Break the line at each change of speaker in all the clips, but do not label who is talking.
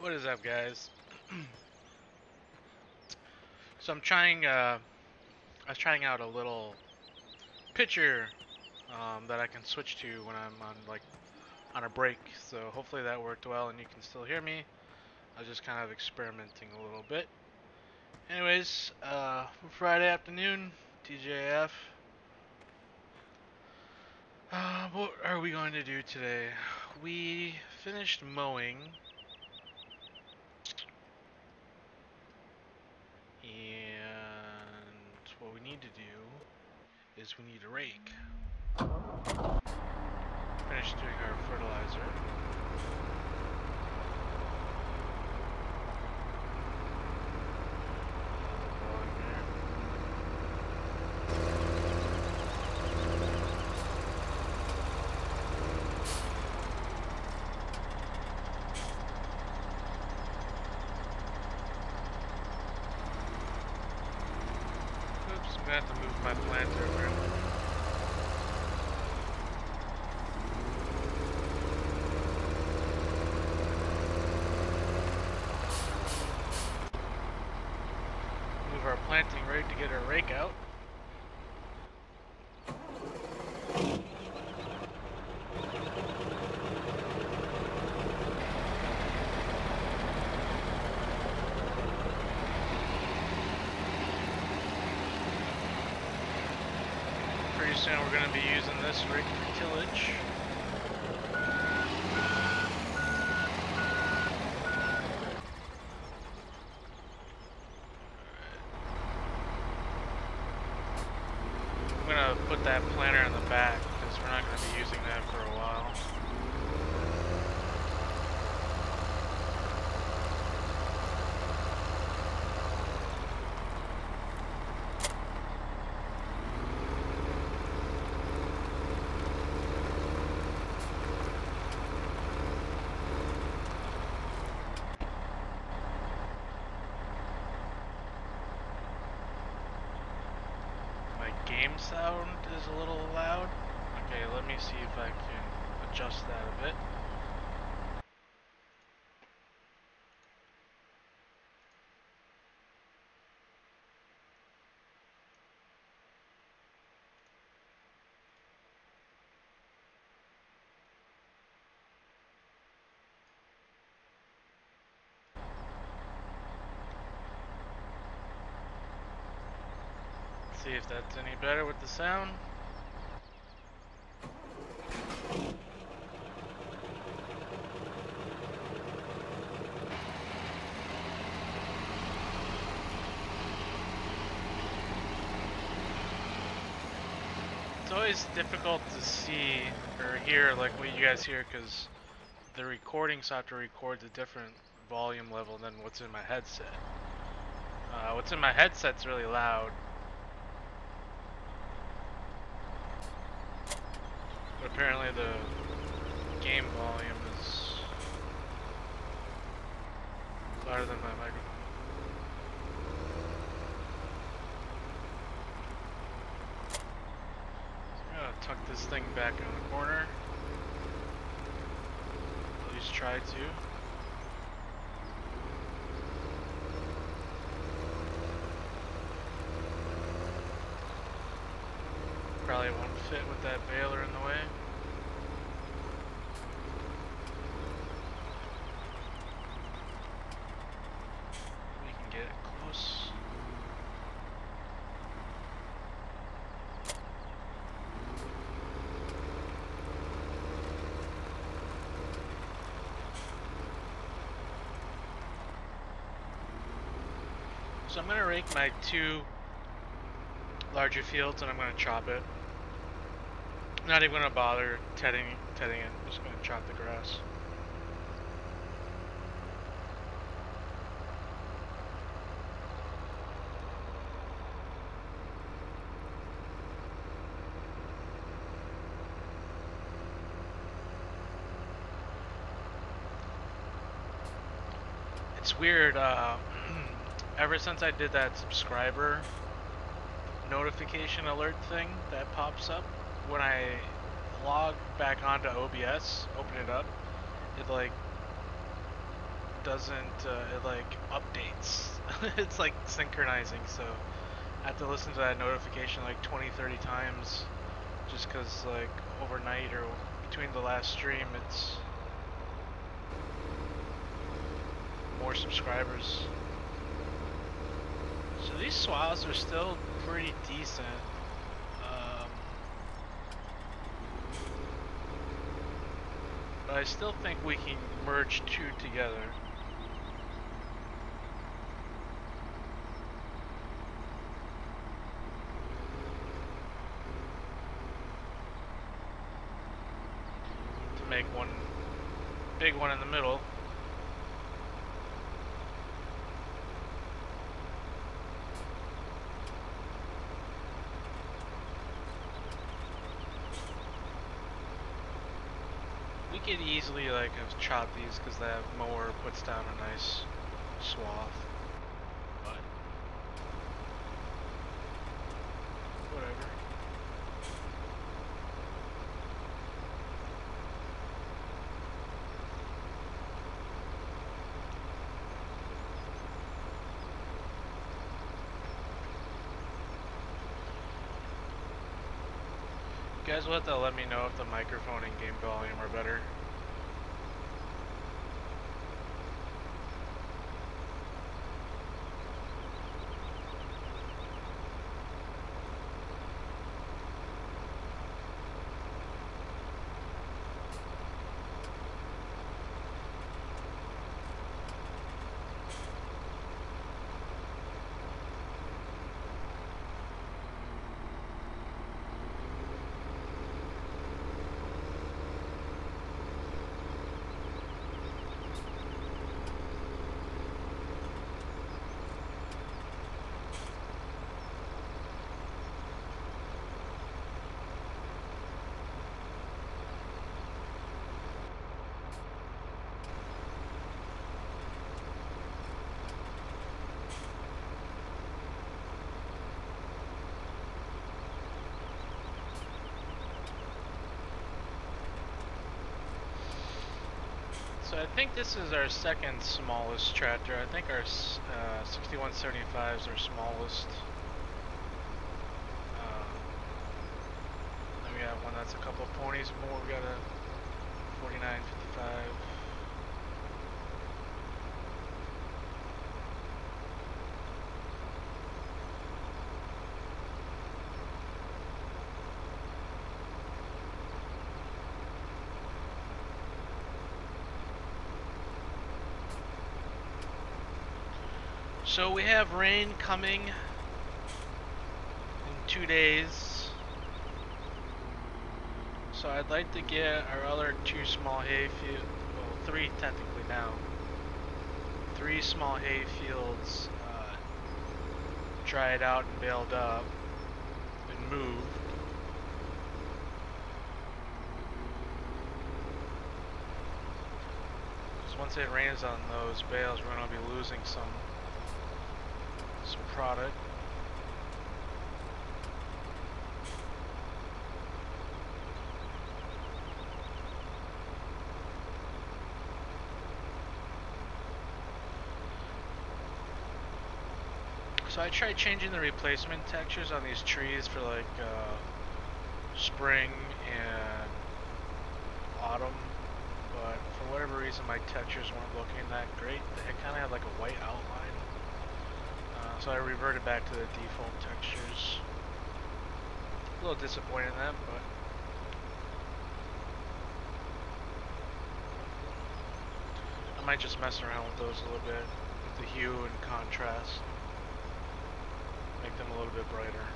What is up, guys? So I was trying out a little picture that I can switch to when I'm on a break. So hopefully that worked well and you can still hear me. I was just kind of experimenting a little bit. Anyways, Friday afternoon, TJF. What are we going to do today? We finished mowing. And what we need to do is we need to rake. Finished doing our fertilizer. Oops, I'm gonna have to move my planter around. Move our planting rig to get our rake out. Pretty soon we're going to be using this rig for tillage. I'm going to put that planter in the back because we're not going to be using that for a while. Game sound is a little loud. Okay, let me see if I can adjust that a bit. See if that's any better with the sound. It's always difficult to see or hear like what you guys hear because the recording software records a different volume level than what's in my headset. What's in my headset's really loud. But apparently the game volume is louder than my microphone. So I'm gonna tuck this thing back in the corner. At least try to. Probably won't fit with that baler in the way. We can get it close. So I'm going to rake my two larger fields and I'm going to chop it. Not even going to bother tedding it, I'm just going to chop the grass. It's weird, ever since I did that subscriber notification alert thing that pops up, when I log back onto OBS, open it up, it like doesn't, it like updates. It's like synchronizing, so I have to listen to that notification like 20, 30 times just because like overnight or between the last stream it's more subscribers. So these swaths are still pretty decent. But I still think we can merge two together. To make one big one in the middle. We could easily like have chopped these because that mower puts down a nice swath, but whatever. You guys will have to let me know if the microphone and game volume are better. So I think this is our second smallest tractor. I think our 6175 is our smallest. Then we have one that's a couple of ponies more. We got a 4955. So we have rain coming in 2 days. So I'd like to get our other two small hay fields, well, three technically now. 3 small hay fields dried out and baled up and moved. Because once it rains on those bales, we're going to be losing some product. So I tried changing the replacement textures on these trees for like spring and autumn, but for whatever reason my textures weren't looking that great. They kind of had like a white outline. So I reverted back to the default textures. A little disappointed in that, but I might just mess around with those a little bit, with the hue and contrast, make them a little bit brighter.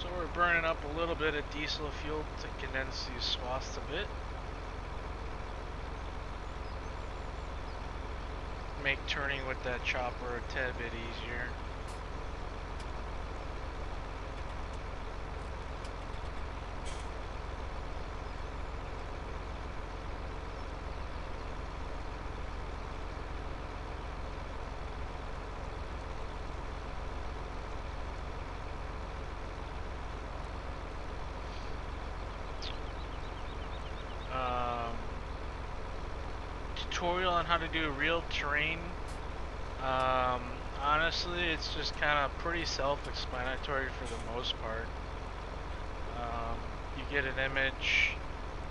So we're burning up a little bit of diesel fuel to condense these swaths a bit. make turning with that chopper a tad bit easier. Tutorial on how to do real terrain. Honestly, it's just kind of pretty self-explanatory for the most part. You get an image,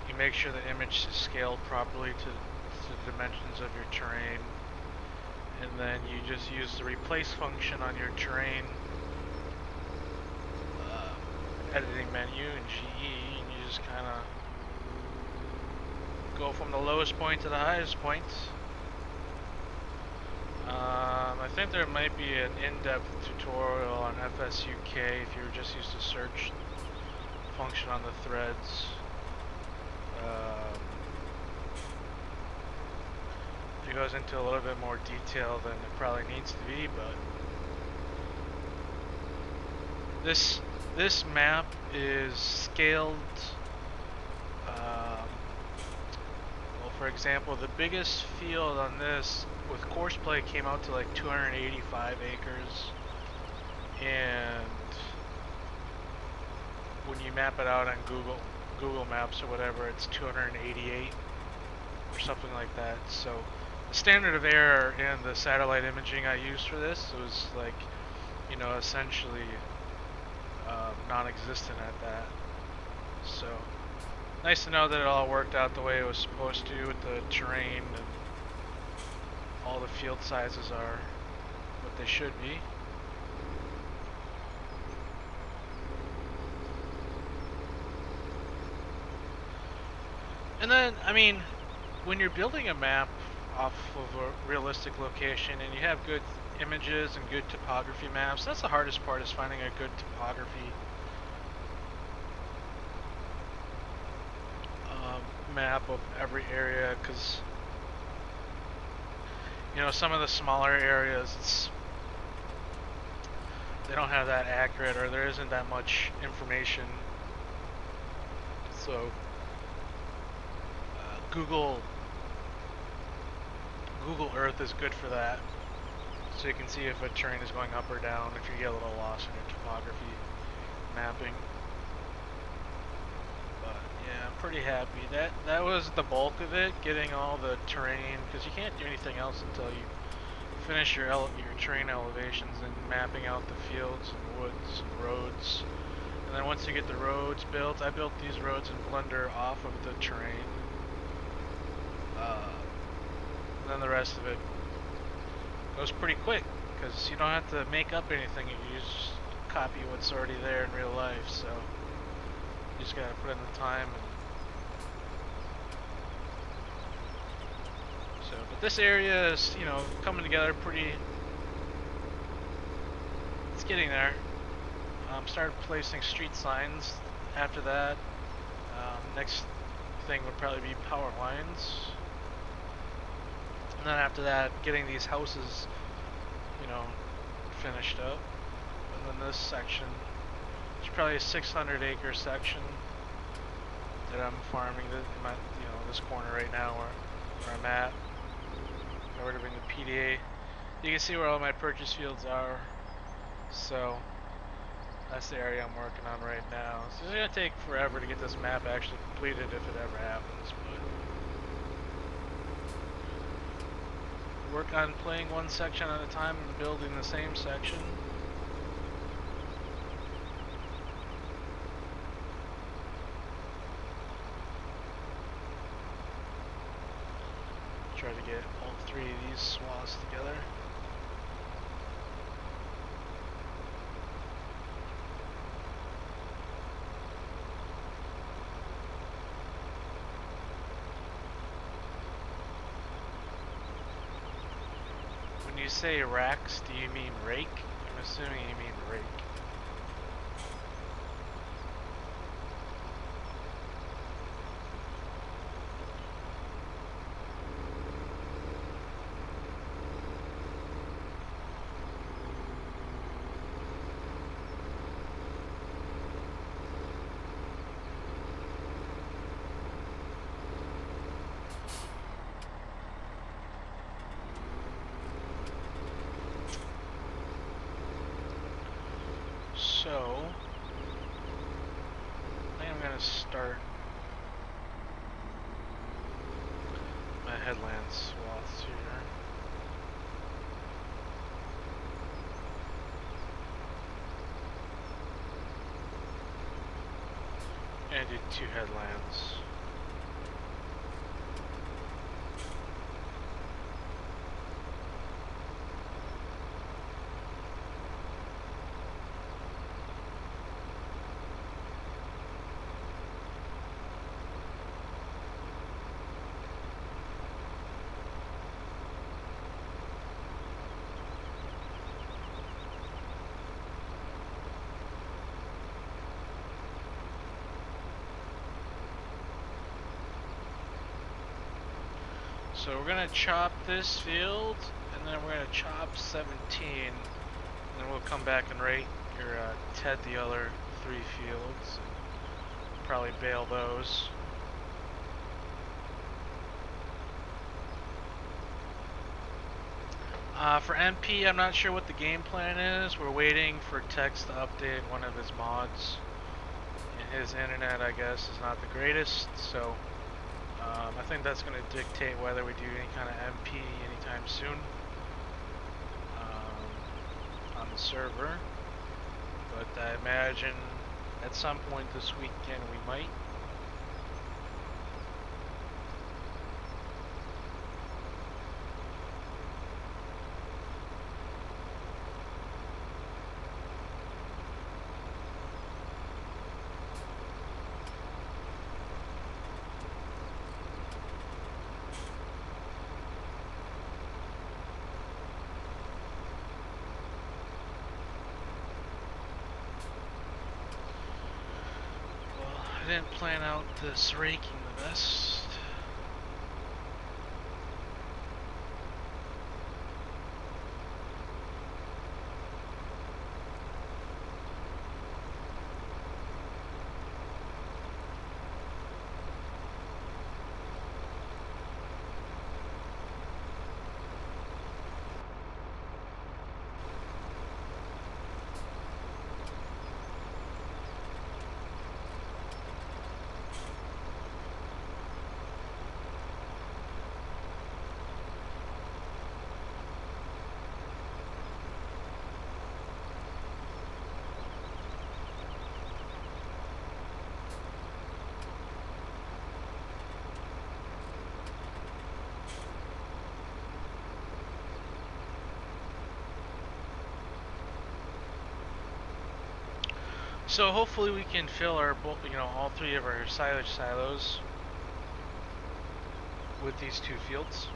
you make sure the image is scaled properly to the dimensions of your terrain, and then you just use the replace function on your terrain editing menu in GE, and you just kind of go from the lowest point to the highest point. I think there might be an in-depth tutorial on FSUK if you were just used to search function on the threads. It goes into a little bit more detail than it probably needs to be, but this map is scaled. For example, the biggest field on this with Courseplay came out to like 285 acres, and when you map it out on Google Maps or whatever, it's 288 or something like that. So the standard of error in the satellite imaging I used for this was like, you know, essentially non-existent at that. So nice to know that it all worked out the way it was supposed to with the terrain, and all the field sizes are what they should be. And then, I mean, when you're building a map off of a realistic location and you have good images and good topography maps, that's the hardest part, is finding a good topography map of every area, because you know, some of the smaller areas, they don't have that accurate, or there isn't that much information. So Google Earth is good for that, so you can see if a terrain is going up or down if you get a little lost in your topography mapping. Yeah, I'm pretty happy. That was the bulk of it, getting all the terrain, because you can't do anything else until you finish your terrain elevations and mapping out the fields and woods and roads. And then once you get the roads built, I built these roads in Blender off of the terrain. And then the rest of it goes pretty quick, because you don't have to make up anything. You just copy what's already there in real life. So you just gotta put in the time. But this area is, you know, coming together pretty. It's getting there. Started placing street signs after that. Next thing would probably be power lines. And then after that, getting these houses, you know, finished up. And then this section, it's probably a 600-acre section that I'm farming. You know, this corner right now where I'm at. If I were to bring the PDA, you can see where all my purchase fields are. So that's the area I'm working on right now. So it's gonna take forever to get this map actually completed if it ever happens. But work on playing one section at a time and building the same section. Try to get all three of these swaths together. When you say racks, do you mean rake? I'm assuming you mean rake. So I think I'm gonna start my headland swaths here. And do 2 headlands. So we're gonna chop this field, and then we're gonna chop 17, and then we'll come back and rake or TED the other 3 fields, and probably bale those. For MP, I'm not sure what the game plan is. We're waiting for Tex to update one of his mods, and his internet, I guess, is not the greatest, so I think that's going to dictate whether we do any kind of MP anytime soon on the server. But I imagine at some point this weekend we might. I didn't plan out this raking the best. So hopefully we can fill our, all 3 of our silage silos with these 2 fields.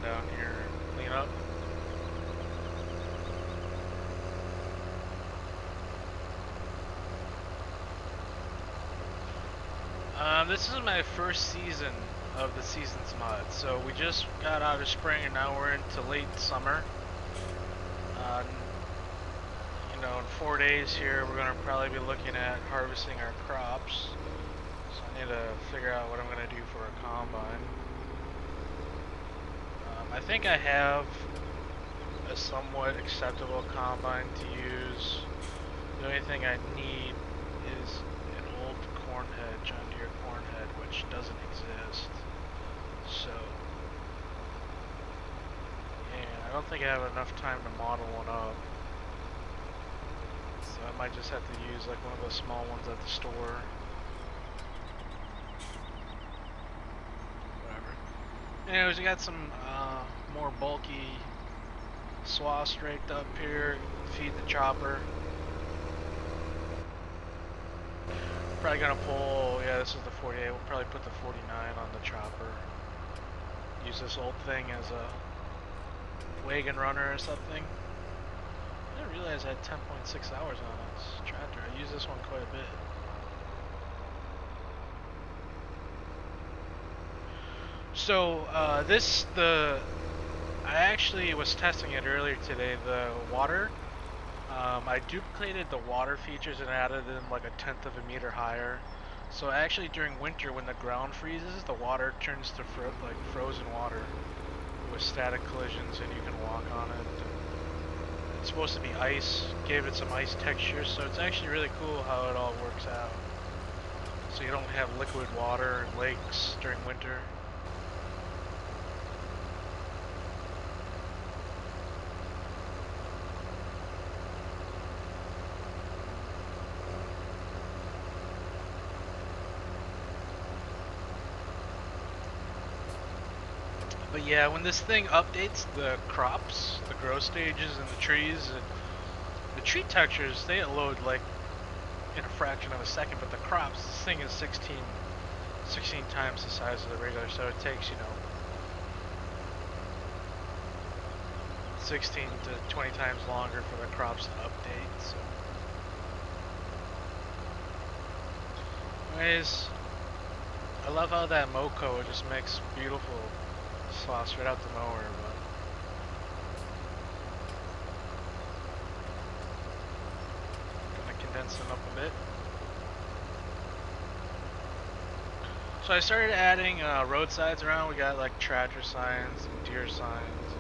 Down here and clean up. This is my first season of the Seasons mod, so we just got out of spring and now we're into late summer. In 4 days here we're going to probably be looking at harvesting our crops, so I need to figure out what I'm going to do for a combine. I think I have a somewhat acceptable combine to use. The only thing I need is an old corn head, John Deere corn head, which doesn't exist. So, yeah, I don't think I have enough time to model one up. So I might just have to use like one of those small ones at the store. Anyways, we got some more bulky swaths raked up here. Feed the chopper. Probably gonna pull, yeah, this is the 48. We'll probably put the 49 on the chopper. Use this old thing as a wagon runner or something. I didn't realize I had 10.6 hours on this tractor. I use this one quite a bit. So I actually was testing it earlier today. The water, I duplicated the water features and added in like a tenth of a meter higher. So actually during winter when the ground freezes, the water turns to like frozen water with static collisions, and you can walk on it. It's supposed to be ice, gave it some ice texture, so it's actually really cool how it all works out. So you don't have liquid water in lakes during winter. But yeah, when this thing updates the crops, the growth stages, and the trees, the tree textures, they load like in a fraction of a second, but the crops, this thing is 16 times the size of the regular, so it takes, you know, 16 to 20 times longer for the crops to update. So, anyways, I love how that Moco just makes beautiful swaths right out the mower, but gonna condense them up a bit. So I started adding roadsides around. We got like tractor signs, and deer signs,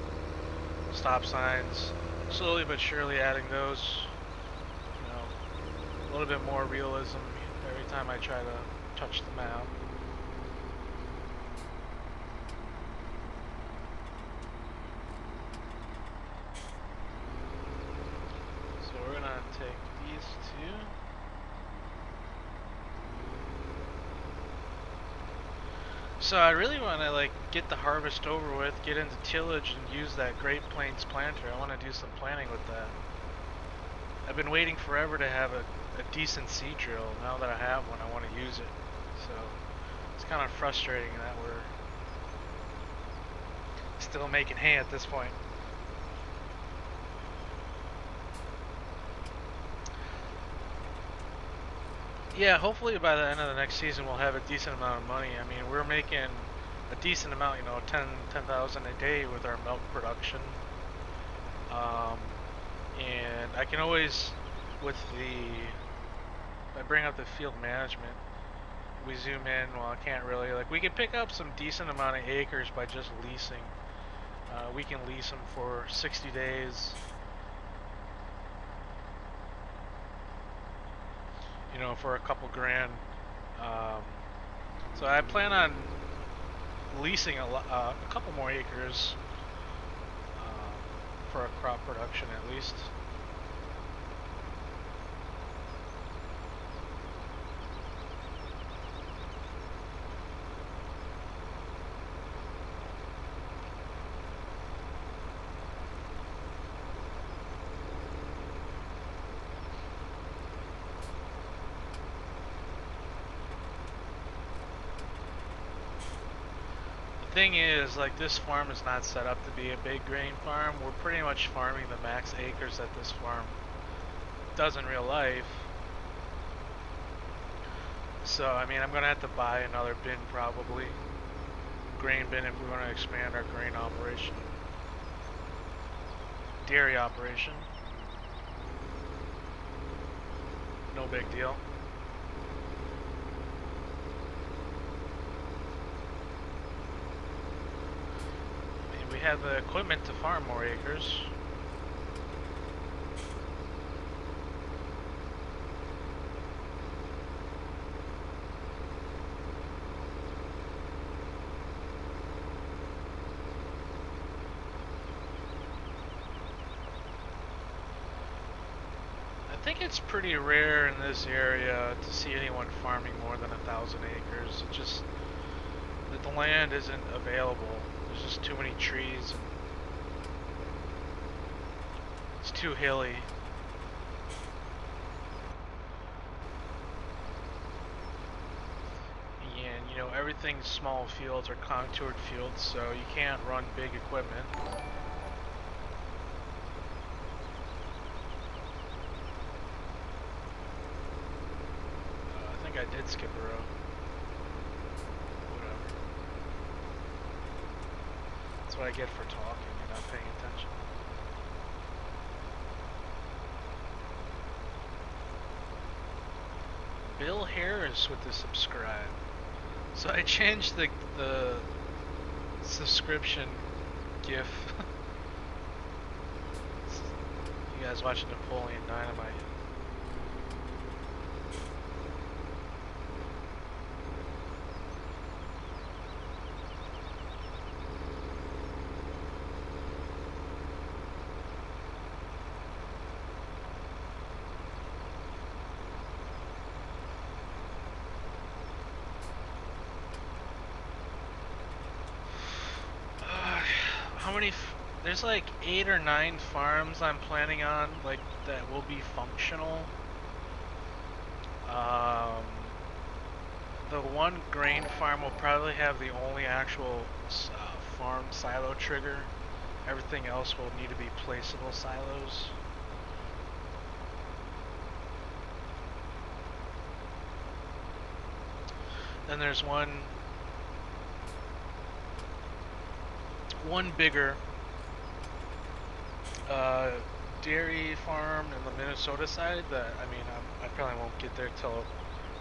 and stop signs. Slowly but surely adding those. You know, a little bit more realism every time I try to touch the map. Take these two. So I really want to like get the harvest over with, get into tillage, and use that Great Plains planter. I want to do some planting with that. I've been waiting forever to have a decent seed drill. Now that I have one, I want to use it. So it's kind of frustrating that we're still making hay at this point. Yeah, hopefully by the end of the next season we'll have a decent amount of money. I mean, we're making a decent amount, you know, 10,000 a day with our milk production. And I can always, if I bring up the field management, we zoom in, well I can't really, like we could pick up some decent amount of acres by just leasing. We can lease them for 60 days. You know, for a couple grand. So I plan on leasing a couple more acres for a crop production at least. Thing is, like, this farm is not set up to be a big grain farm. We're pretty much farming the max acres that this farm does in real life. So I mean, I'm gonna have to buy another bin probably, grain bin, if we want to expand our grain operation, dairy operation. No big deal. We have the equipment to farm more acres. I think it's pretty rare in this area to see anyone farming more than 1,000 acres. It's just that the land isn't available. There's just too many trees, and it's too hilly. And you know, everything's small fields or contoured fields, so you can't run big equipment. skip a row. Whatever. That's what I get for talking and not paying attention. Bill Harris with the subscribe. So I changed the subscription GIF. You guys watching Napoleon Dynamite? How many? There's like 8 or 9 farms I'm planning on, like that will be functional. The one grain farm will probably have the only actual farm silo trigger. Everything else will need to be placeable silos. Then there's one bigger dairy farm in the Minnesota side that, I mean, I probably won't get there till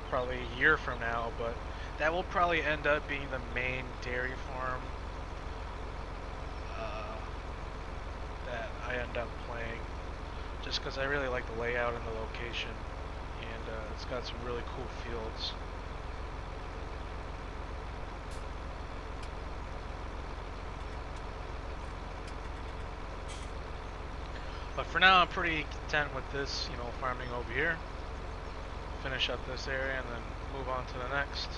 probably a year from now, but that will probably end up being the main dairy farm that I end up playing, just because I really like the layout and the location, and it's got some really cool fields. But for now, I'm pretty content with this, you know, farming over here. Finish up this area and then move on to the next.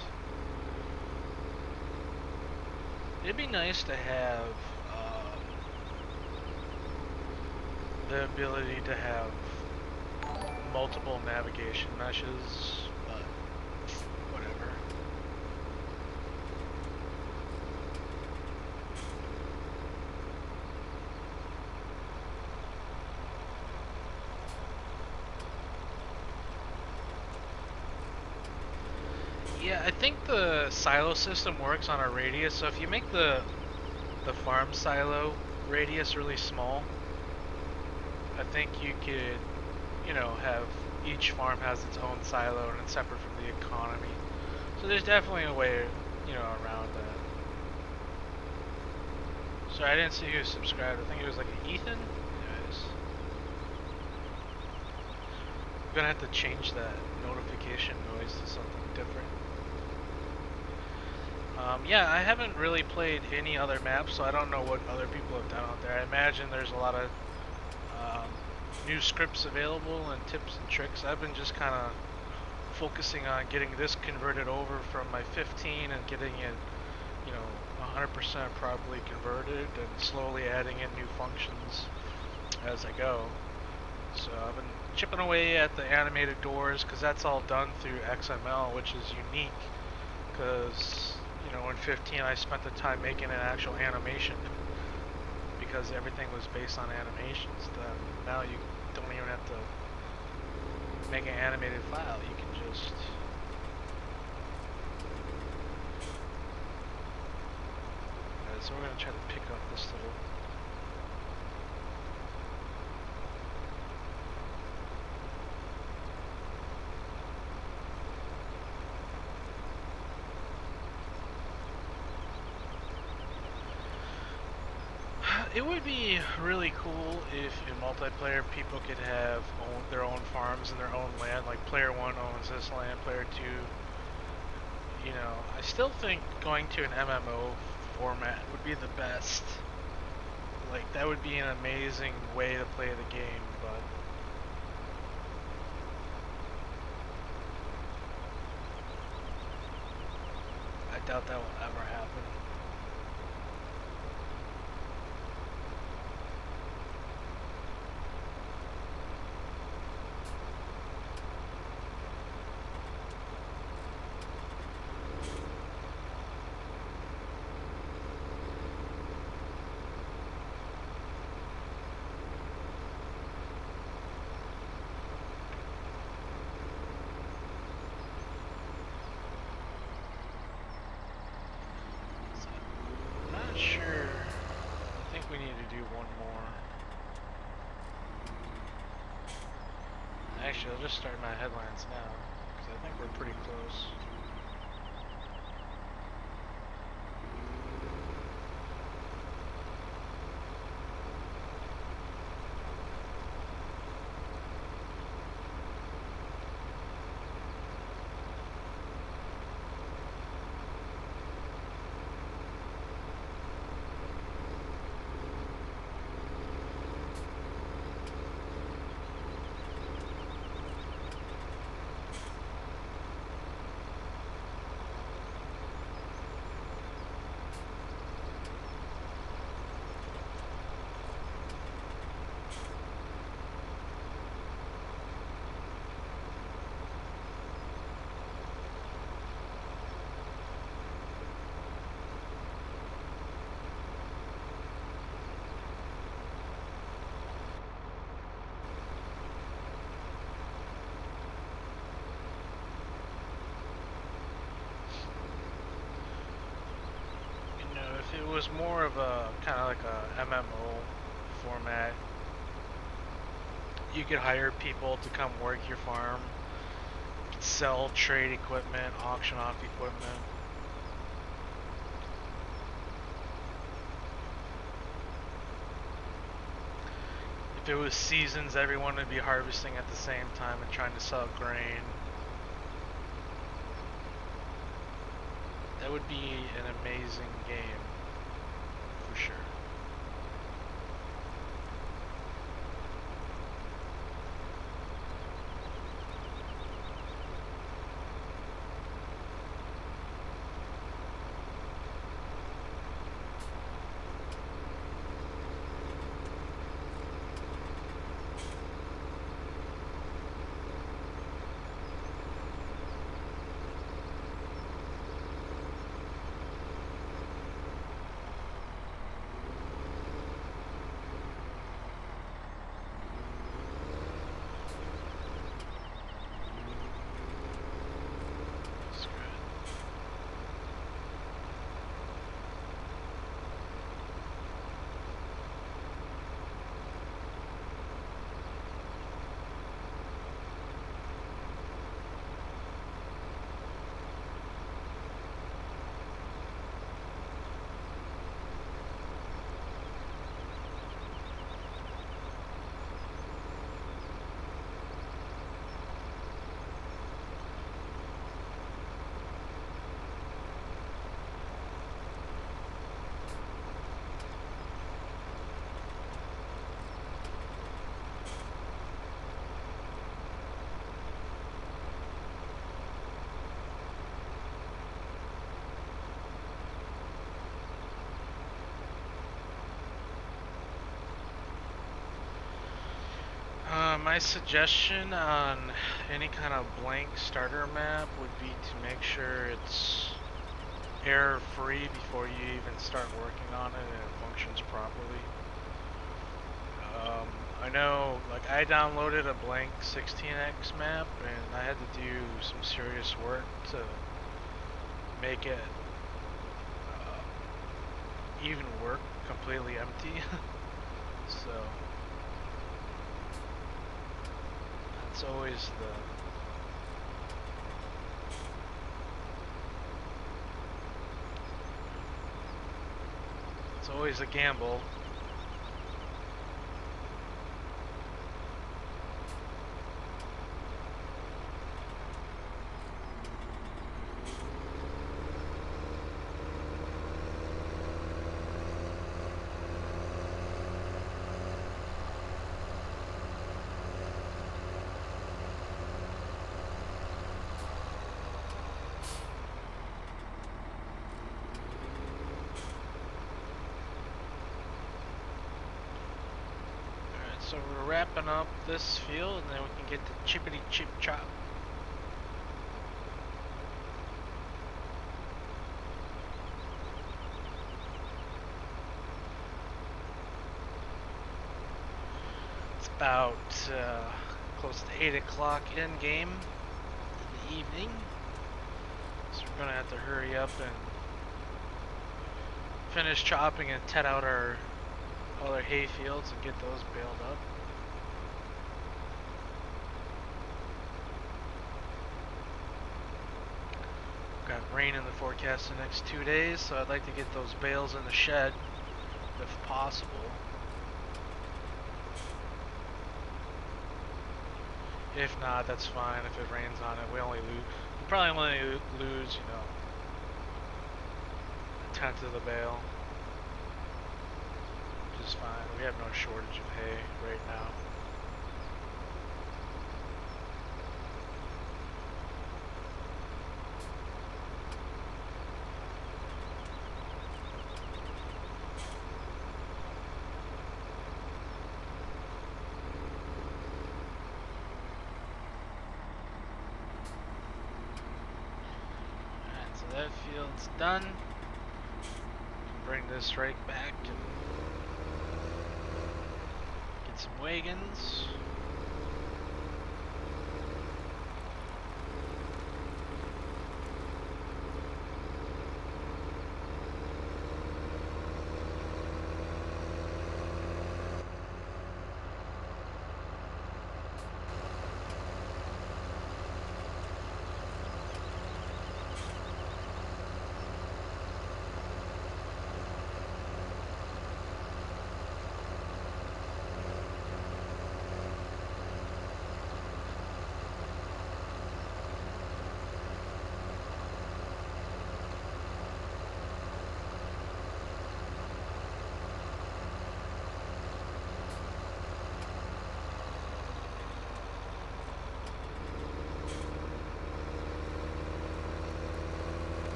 It'd be nice to have the ability to have multiple navigation meshes, but whatever. Yeah, I think the silo system works on a radius, so if you make the farm silo radius really small, I think you could, you know, have each farm has its own silo and it's separate from the economy. So there's definitely a way, you know, around that. Sorry, I didn't see who subscribed. I think it was like an Ethan. Anyways, I'm gonna have to change that notification noise to something different. Yeah, I haven't really played any other maps, so I don't know what other people have done out there. I imagine there's a lot of new scripts available and tips and tricks. I've been just kind of focusing on getting this converted over from my 15 and getting it, you know, 100% properly converted and slowly adding in new functions as I go. So I've been chipping away at the animated doors because that's all done through XML, which is unique because, you know, in 15 I spent the time making an actual animation because everything was based on animations. Then now you don't even have to make an animated file. You can just so we're going to try to pick up this little it would be really cool if in multiplayer people could have their own farms and their own land, like player 1 owns this land, player 2, you know. I still think going to an MMO format would be the best. Like, that would be an amazing way to play the game, but I doubt that will ever happen. not sure. I think we need to do one more. Actually, I'll just start my headlines now, because I think we're pretty close. If it was more of a kind of like a MMO format, you could hire people to come work your farm, sell trade equipment, auction off equipment. If it was seasons, everyone would be harvesting at the same time and trying to sell grain. That would be an amazing game, for sure. My suggestion on any kind of blank starter map would be to make sure it's error-free before you even start working on it and it functions properly. I know, like, I downloaded a blank 16x map and I had to do some serious work to make it even work completely empty. So it's always a gamble. So we're wrapping up this field and then we can get to chippity chip chop. It's about close to 8 o'clock in game in the evening. So we're gonna have to hurry up and finish chopping and tet out all our hay fields and get those baled up. Got rain in the forecast the next 2 days, so I'd like to get those bales in the shed if possible. If not, that's fine. If it rains on it, we probably only lose, you know, a tenth of the bale, which is fine. We have no shortage of hay right now. That field's done. Bring this rake back and get some wagons.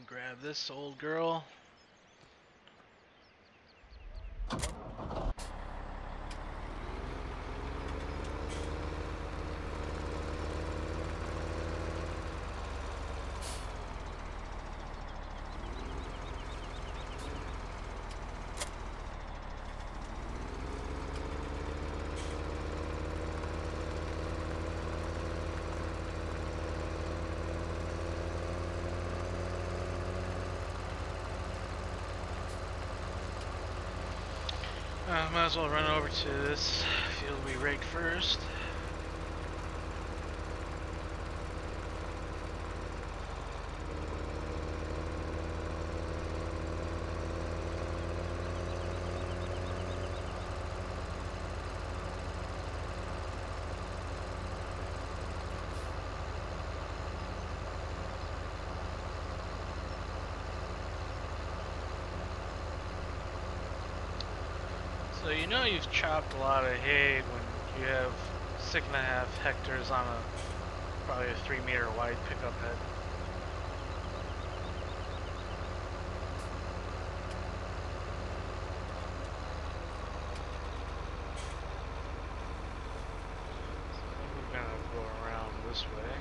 Grab this old girl. Might as well run over to this field we raked first. So you know you've chopped a lot of hay when you have 6.5 hectares on probably a 3-meter wide pickup head. So we're gonna go around this way.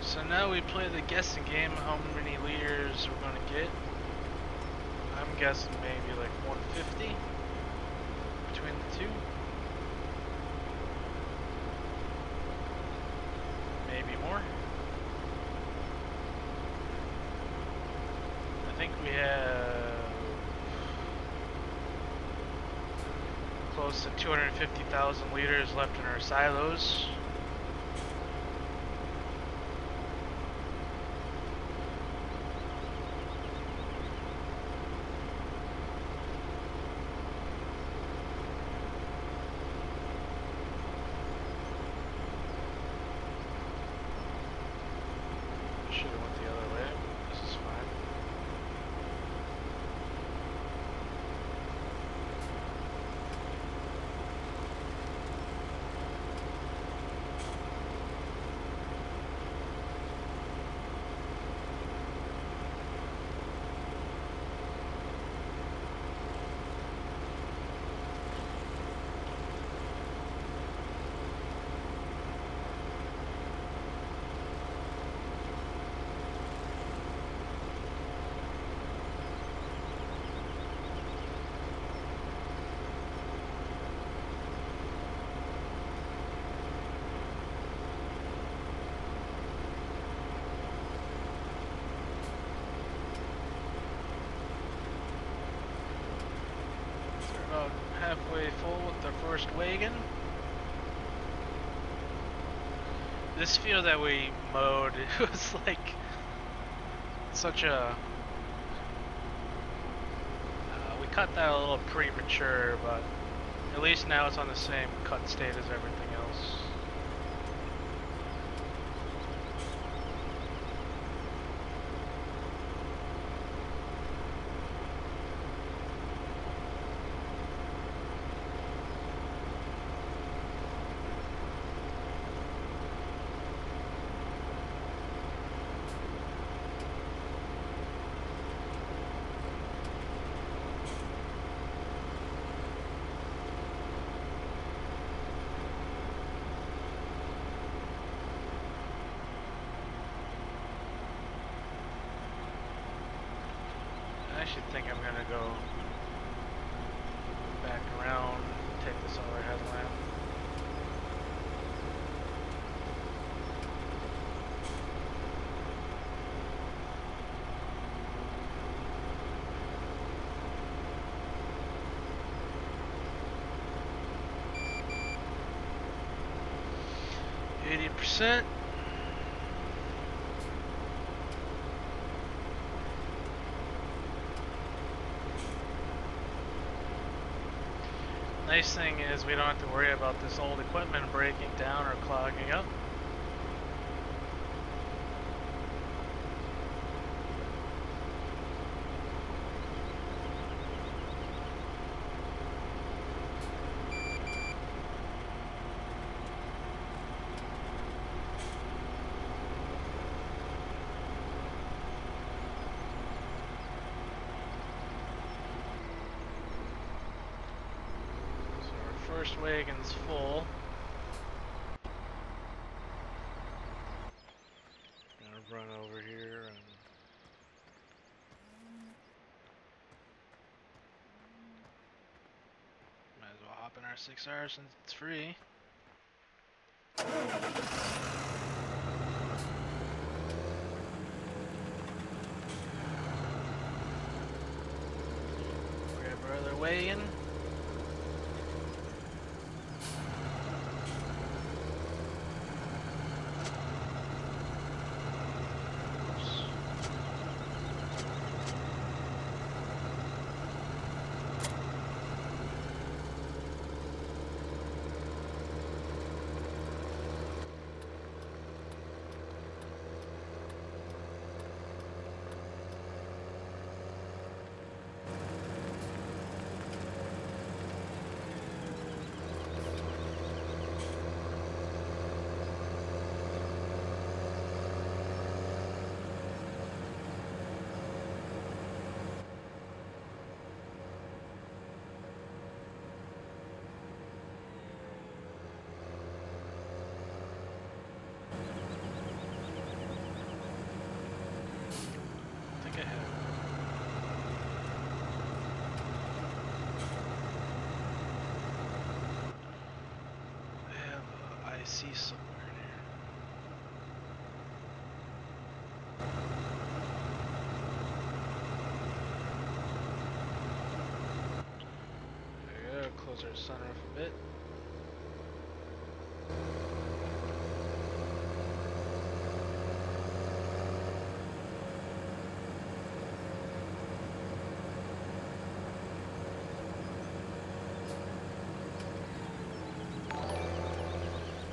So now we play the guessing game, how many liters we're going to get. I'm guessing maybe like 150 between the two. Maybe more. I think we have close to 250,000 liters left in our silos. halfway full with the first wagon. This field that we mowed, it was like such a... we cut that a little premature, but at least now it's on the same cut state as everything else. I should think I'm gonna go back around, take this other headlamp. %. Nice thing is we don't have to worry about this old equipment breaking down or clogging up. First wagon's full. Gonna run over here and might as well hop in our 6R since it's free. Grab our other wagon. See somewhere in here. There we go, close our sunroof a bit.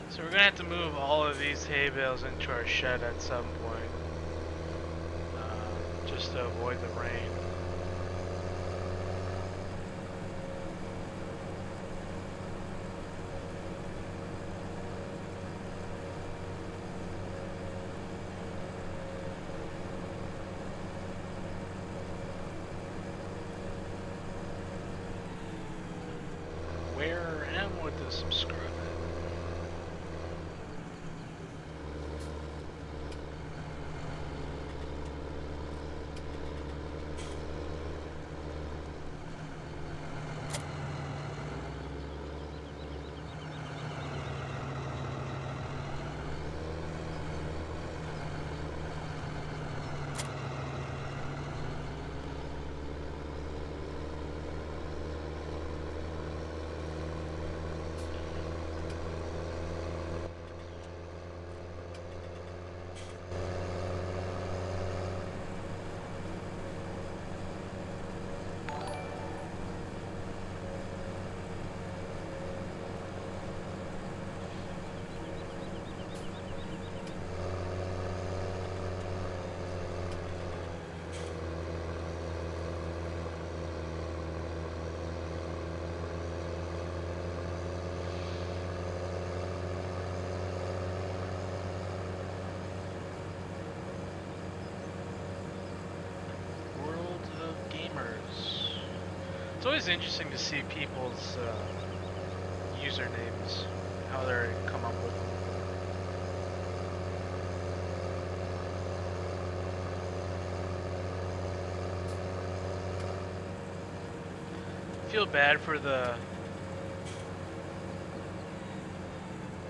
So we're gonna have to move all of these hay bales into our shed at some point, just to avoid the rain. Where am with the subscribe? It's always interesting to see people's usernames, how they come up with them. I feel bad for the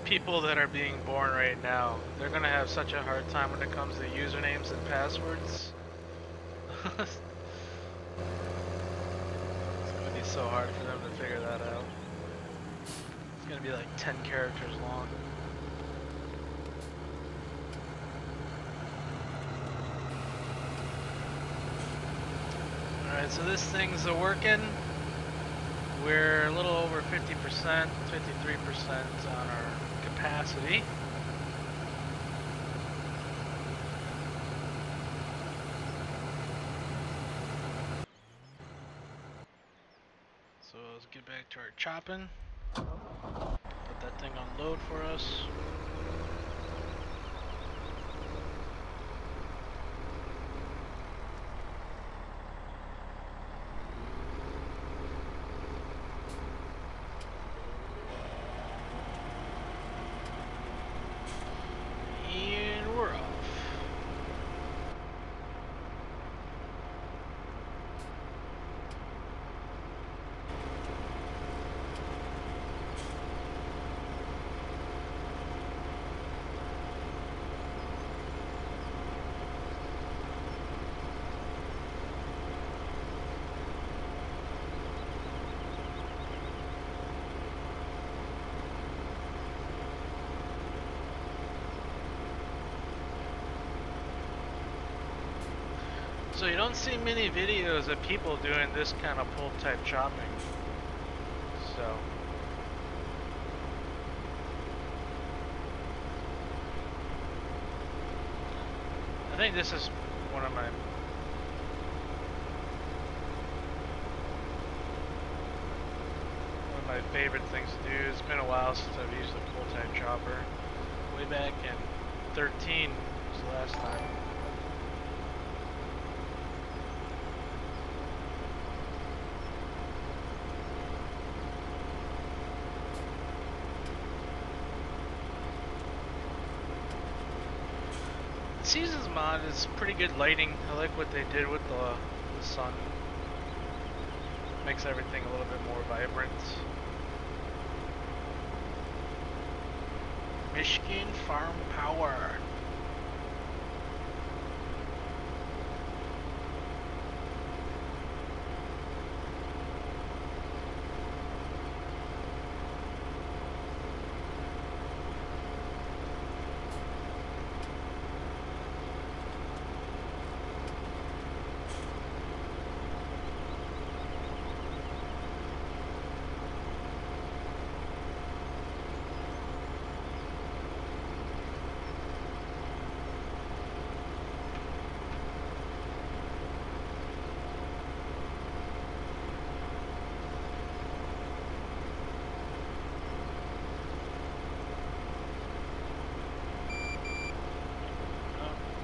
people that are being born right now. They're gonna have such a hard time when it comes to usernames and passwords. It's gonna be so hard for them to figure that out. It's gonna be like 10 characters long. Alright, so this thing's working. We're a little over 50%, 53% on our capacity. So let's get back to our chopping. Let that thing unload for us. And we're off. So you don't see many videos of people doing this kind of pull type chopping. So I think this is one of my favorite things to do. It's been a while since I've used a pull type chopper. Way back in 13 was the last time. Seasons mod is pretty good lighting. I like what they did with the sun. Makes everything a little bit more vibrant. Michigan Farm Power.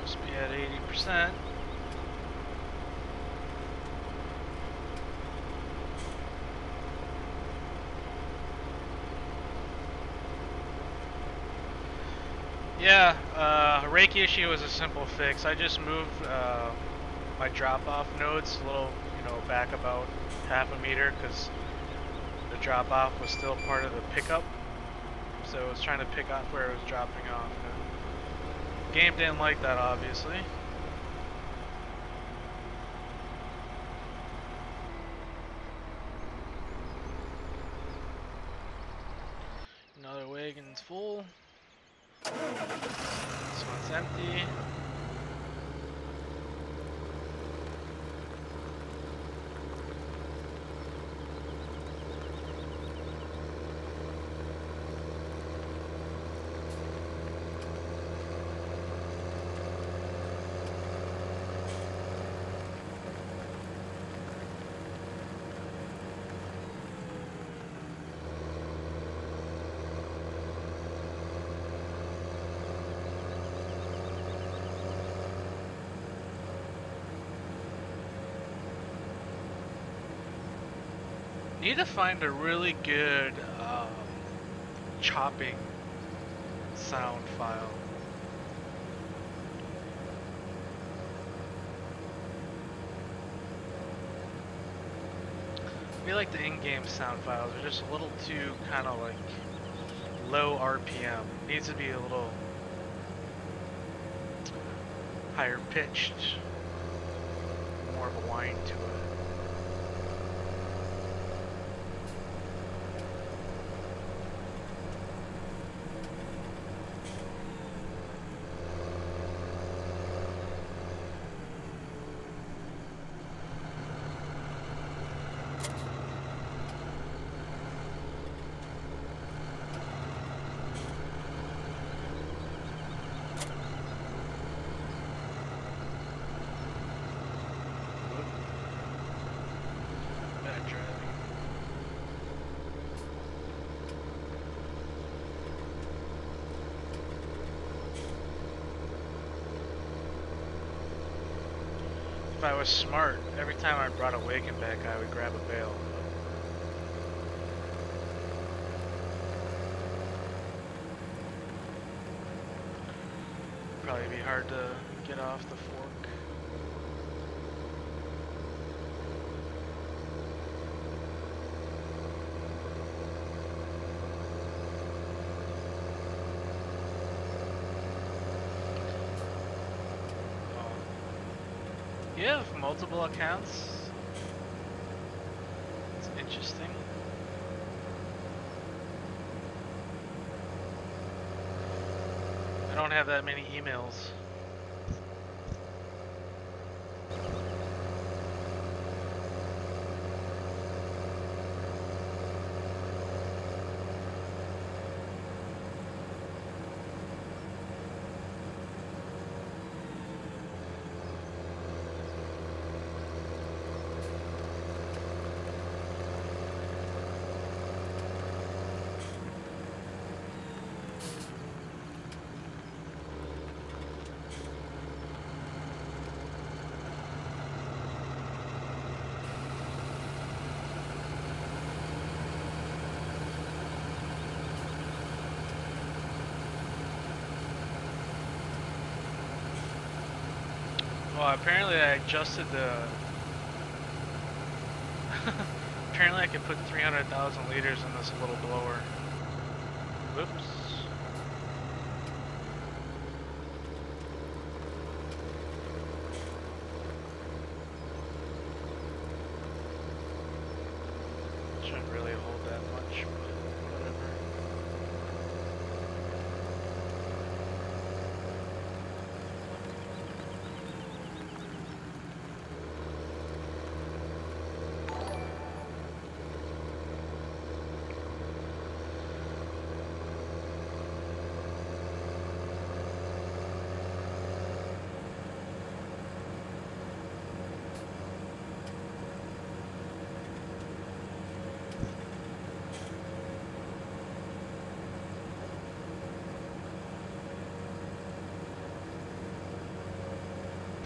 Must be at 80%. Yeah, Raking issue was a simple fix. I just moved my drop-off nodes a little, back about half a meter because the drop-off was still part of the pickup. So it was trying to pick up where it was dropping off. Game didn't like that, obviously. Another wagon's full. This one's empty. Need to find a really good chopping sound file. I feel like the in-game sound files are just a little too kind of like low RPM. Needs to be a little higher pitched, more of a whine to it. If I was smart, every time I brought a wagon back, I would grab a bale. Probably be hard to get off the fork. You have multiple accounts? It's interesting. I don't have that many emails. Well, apparently I adjusted the... apparently I could put 300,000 liters in this little blower. Whoops. Shouldn't really hold that much, but whatever.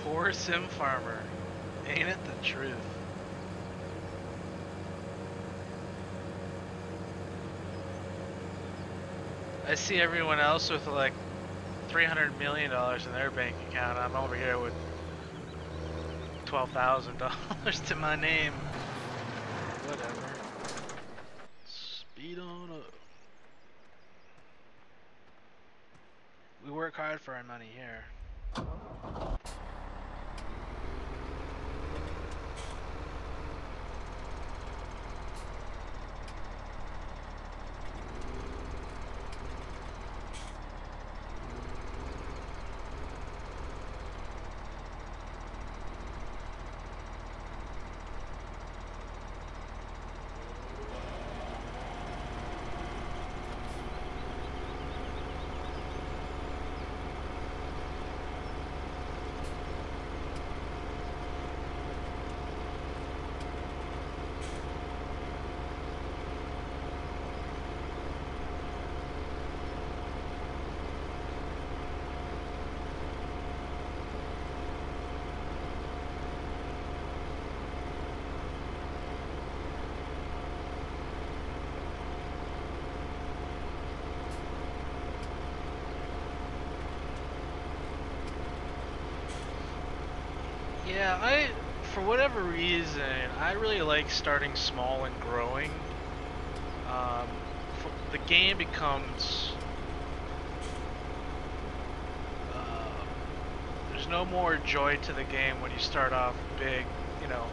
Poor sim farmer. Ain't it the truth? I see everyone else with like $300 million in their bank account. I'm over here with $12,000 to my name. Whatever. Speed on up. We work hard for our money here. Yeah, for whatever reason, I really like starting small and growing. Um, the game becomes, uh, there's no more joy to the game when you start off big, you know.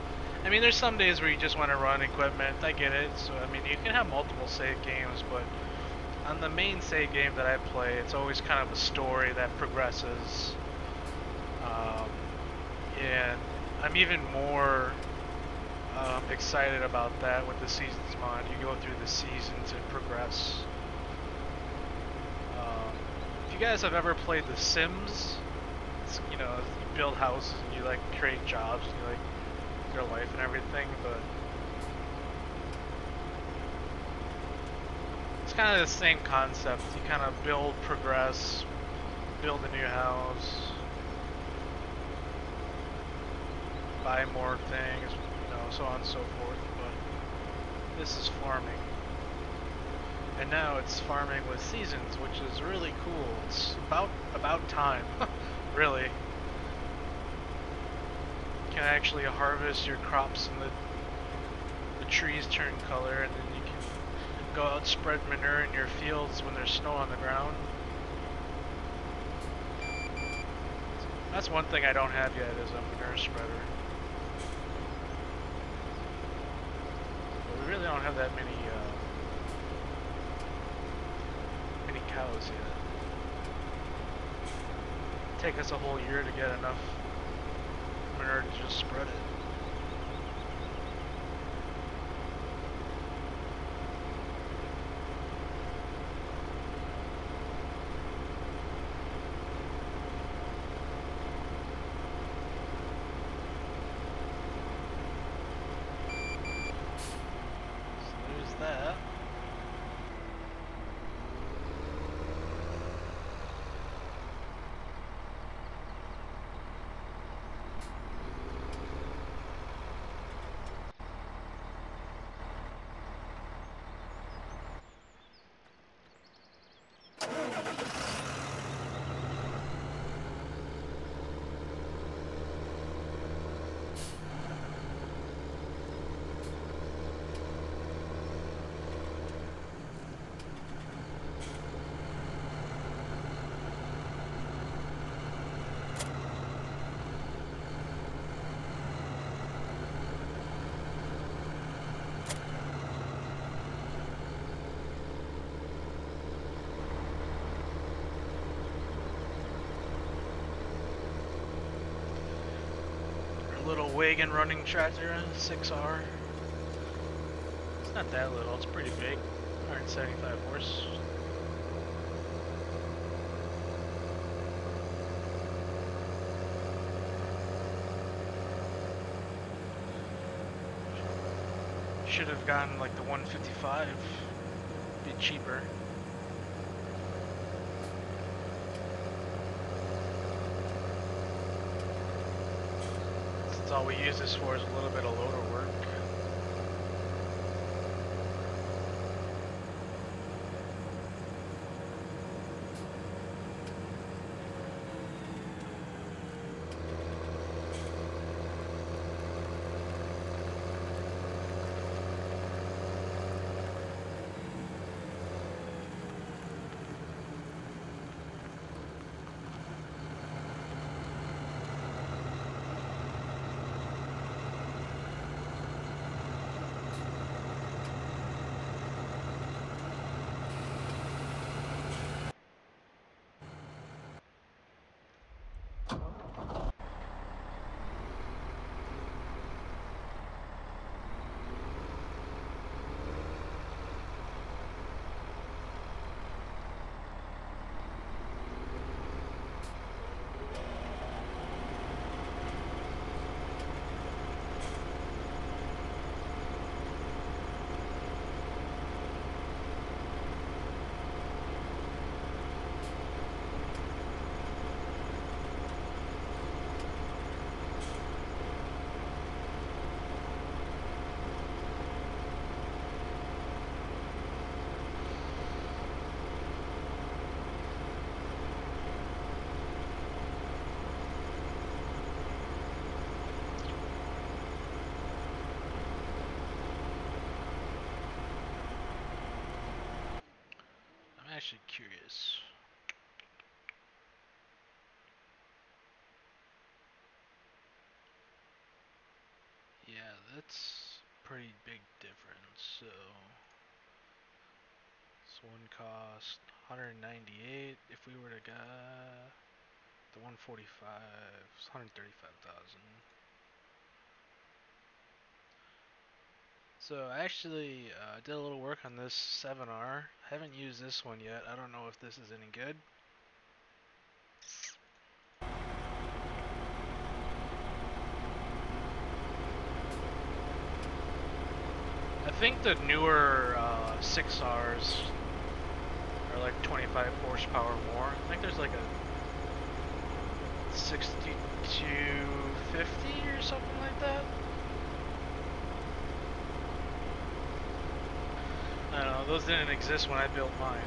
I mean, there's some days where you just want to run equipment, I get it. So, I mean, you can have multiple save games, but on the main save game that I play, it's always kind of a story that progresses. And I'm even more excited about that with the Seasons mod. You go through the seasons and progress. If you guys have ever played The Sims, you know, you build houses and you like create jobs and you like your life and everything, but it's kind of the same concept. You kind of build, progress, build a new house, buy more things, you know, so on and so forth. But this is farming. And now it's farming with seasons, which is really cool. It's about time, really. You can actually harvest your crops and the trees turn color, and then you can go out and spread manure in your fields when there's snow on the ground. That's one thing I don't have yet, is a manure spreader. But we really don't have that many cows yet. It'd take us a whole year to get enough manure to just spread it. So there's that. Little wagon running tractor, 6R. It's not that little, it's pretty big. 175 horse. Should have gotten like the 155. Be cheaper. All we use this for is a little bit of loader work. actually curious. Yeah, that's pretty big difference. So this one cost 198. If we were to get the 145, it's 135,000. So I actually did a little work on this 7R. I haven't used this one yet. I don't know if this is any good. I think the newer 6Rs are like 25 horsepower more. I think there's like a 6250 or something like that. I don't know, those didn't exist when I built mine.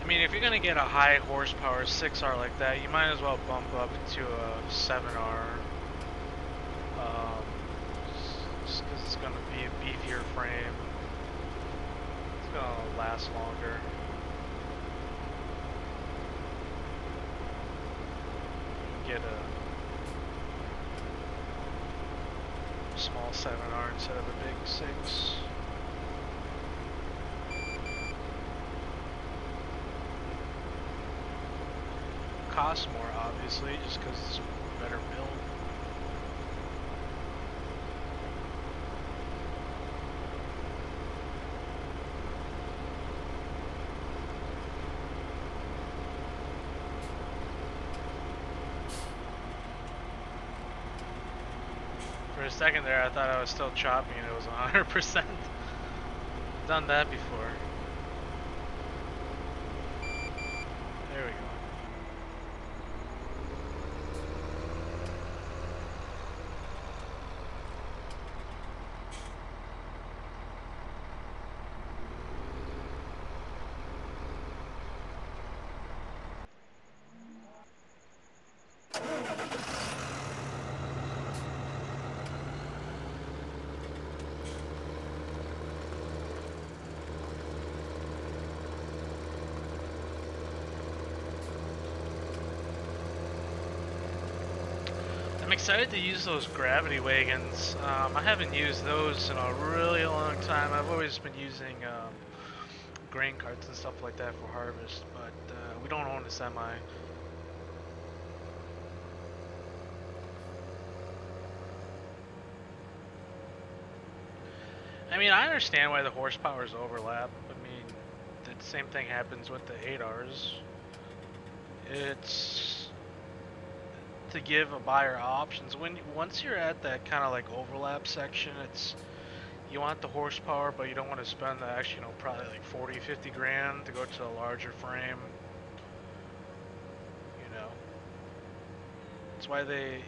I mean, if you're gonna get a high horsepower 6R like that, you might as well bump up to a 7R. Just because it's gonna be a beefier frame. It's gonna last longer. You can get a small 7R instead of a big 6. Costs more, obviously, just because it's a better build. For a second there, I thought I was still chopping and it was 100%. Done that before. There we go. I'm excited to use those gravity wagons. I haven't used those in a really long time. I've always been using grain carts and stuff like that for harvest, but we don't own a semi. I mean, I understand why the horsepowers overlap. I mean, the same thing happens with the 8Rs. It's to give a buyer options. Once you're at that kind of like overlap section, it's you want the horsepower, but you don't want to spend the actually, probably like 40, 50 grand to go to a larger frame. That's why they,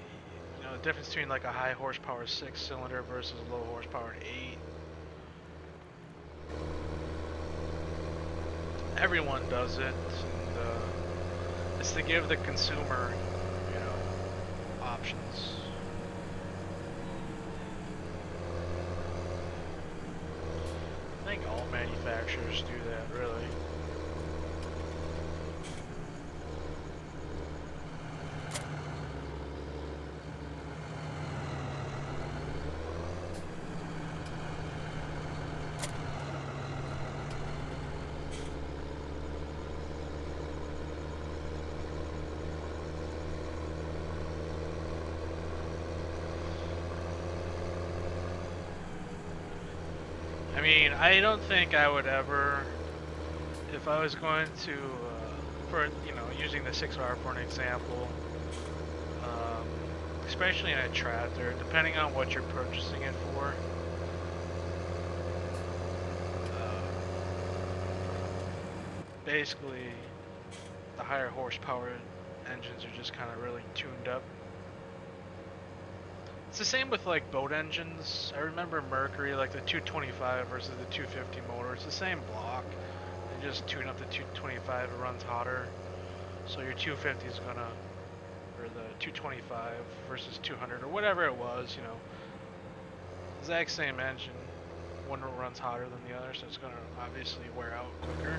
the difference between like a high horsepower 6-cylinder versus a low horsepower 8. Everyone does it, and it's to give the consumer, options. I think all manufacturers do that, really. I mean, I don't think I would ever, if I was going to, using the 6R for an example, especially in a tractor, depending on what you're purchasing it for, basically the higher horsepower engines are just kind of really tuned up. It's the same with like boat engines. I remember Mercury, like the 225 versus the 250 motor. It's the same block. They just tune up the 225, it runs hotter. So your 250 is gonna, or the 225 versus 200 or whatever it was, you know, exact same engine. One runs hotter than the other, so it's gonna obviously wear out quicker.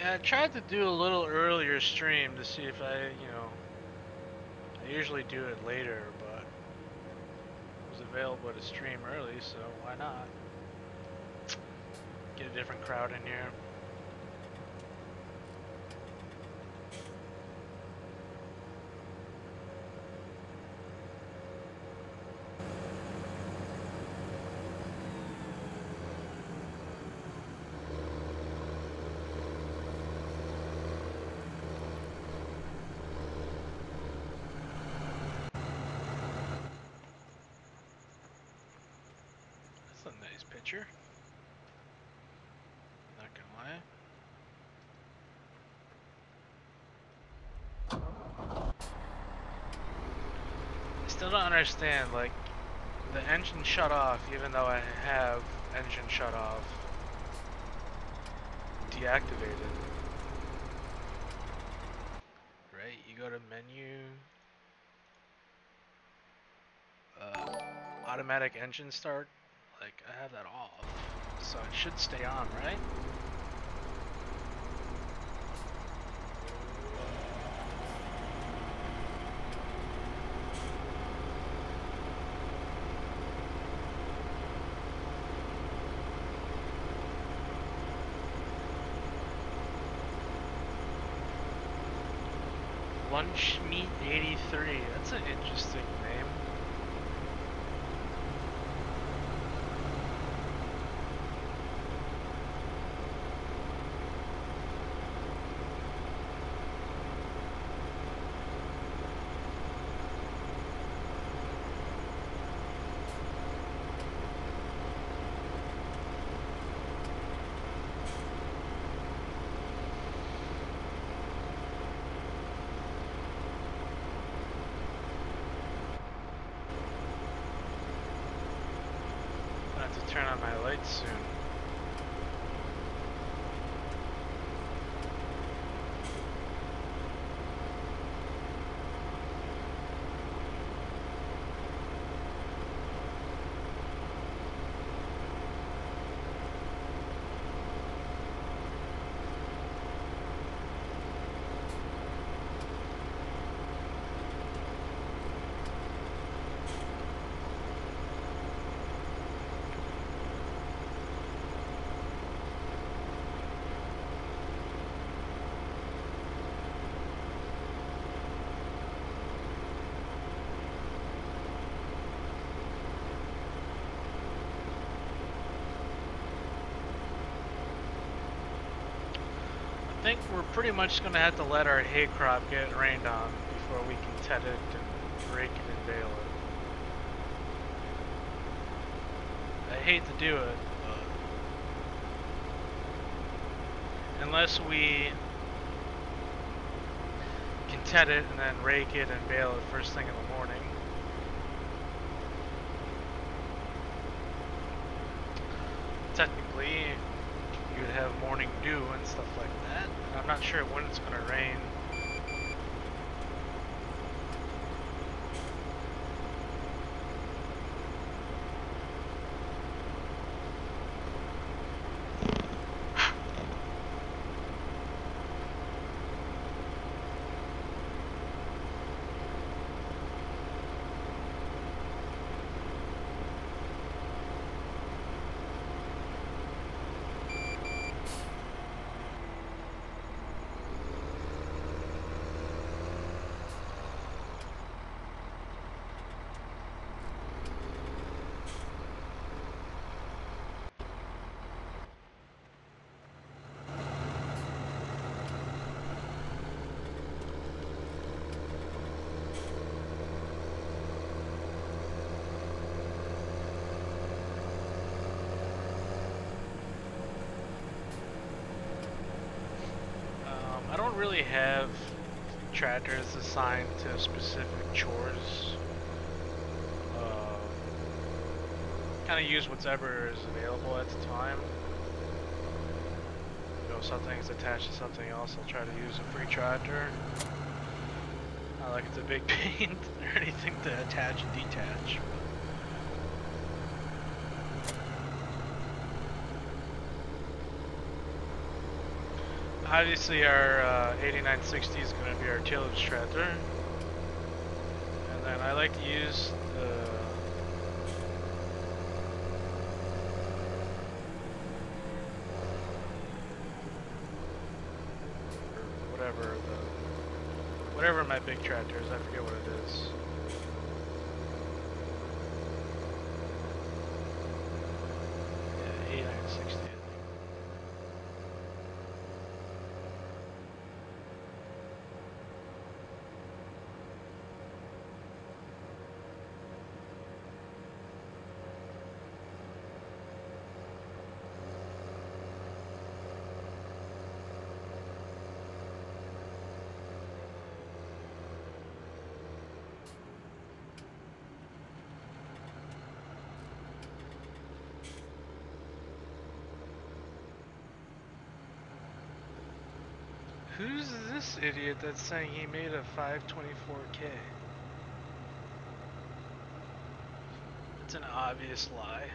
Yeah, I tried to do a little earlier stream to see if I usually do it later, but it was available to stream early, so why not? Get a different crowd in here. That's a nice picture. Not gonna lie. I still don't understand, like, the engine shut off even though I have engine shut off deactivated. Right, you go to menu, automatic engine start, like I have that off, so it should stay on, right? Lunch Meat 83. That's an interesting name. Turn on my lights soon. I think we're pretty much going to have to let our hay crop get rained on before we can ted it and rake it and bale it. I hate to do it, but unless we can tet it and then rake it and bale it first thing in the morning. Technically, you would have morning dew and stuff like that. I'm not sure when it's going to rain. I don't really have tractors assigned to specific chores. Kind of use whatever is available at the time. You know, something's attached to something else, I'll try to use a free tractor. Not like it's a big pain or anything to attach and detach. Obviously our 8960 is going to be our tillage tractor, and then I like to use the whatever my big tractor is, I forget what it is. Yeah, 8960. Who's this idiot that's saying he made a 524K? It's an obvious lie.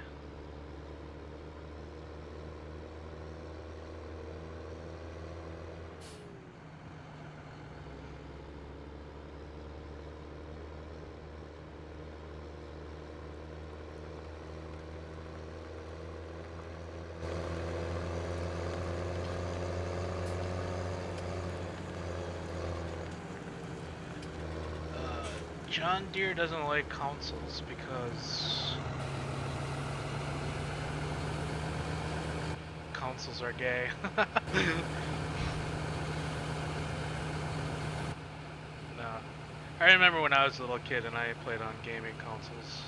John Deere doesn't like consoles because consoles are gay. No. I remember when I was a little kid and I played on gaming consoles.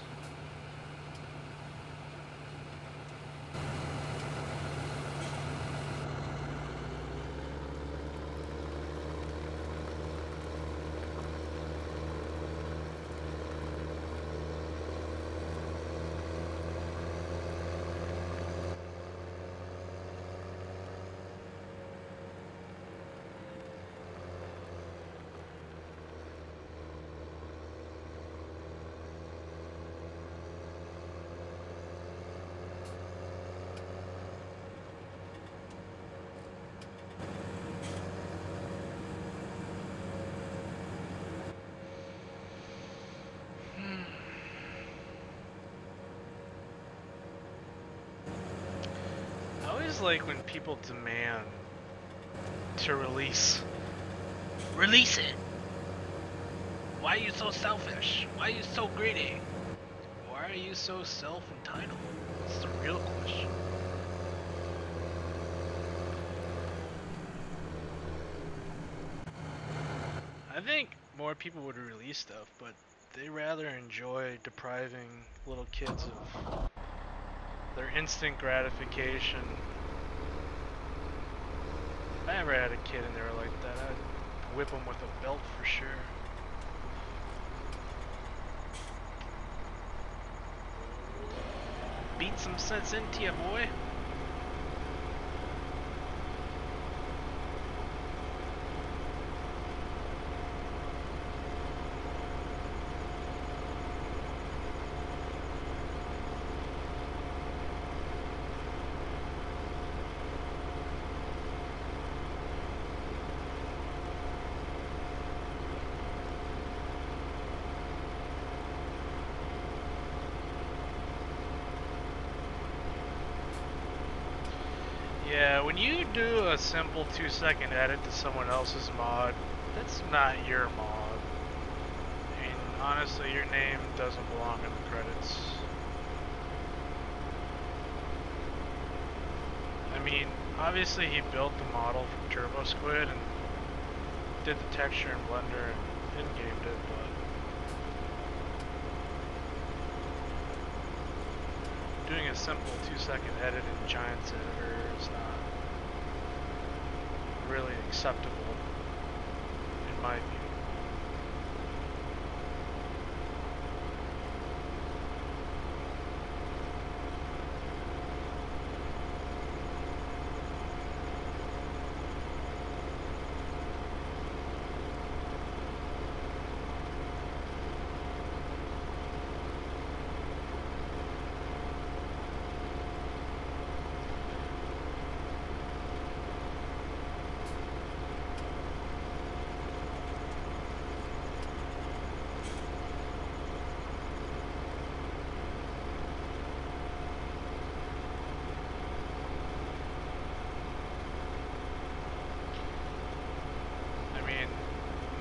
Like when people demand to release it. Why are you so selfish? Why are you so greedy? Why are you so self-entitled? That's the real question. I think more people would release stuff, but they rather enjoy depriving little kids of their instant gratification. I ever had a kid and they were like that, I'd whip them with a belt for sure. Beat some sense into you, boy. Yeah, when you do a simple 2-second edit to someone else's mod, that's not your mod. I mean, honestly, your name doesn't belong in the credits. I mean, obviously he built the model from Turbo Squid and did the texture in Blender and in-gamed it, but doing a simple 2-second edit in Giant's Editor is not really acceptable, in my view.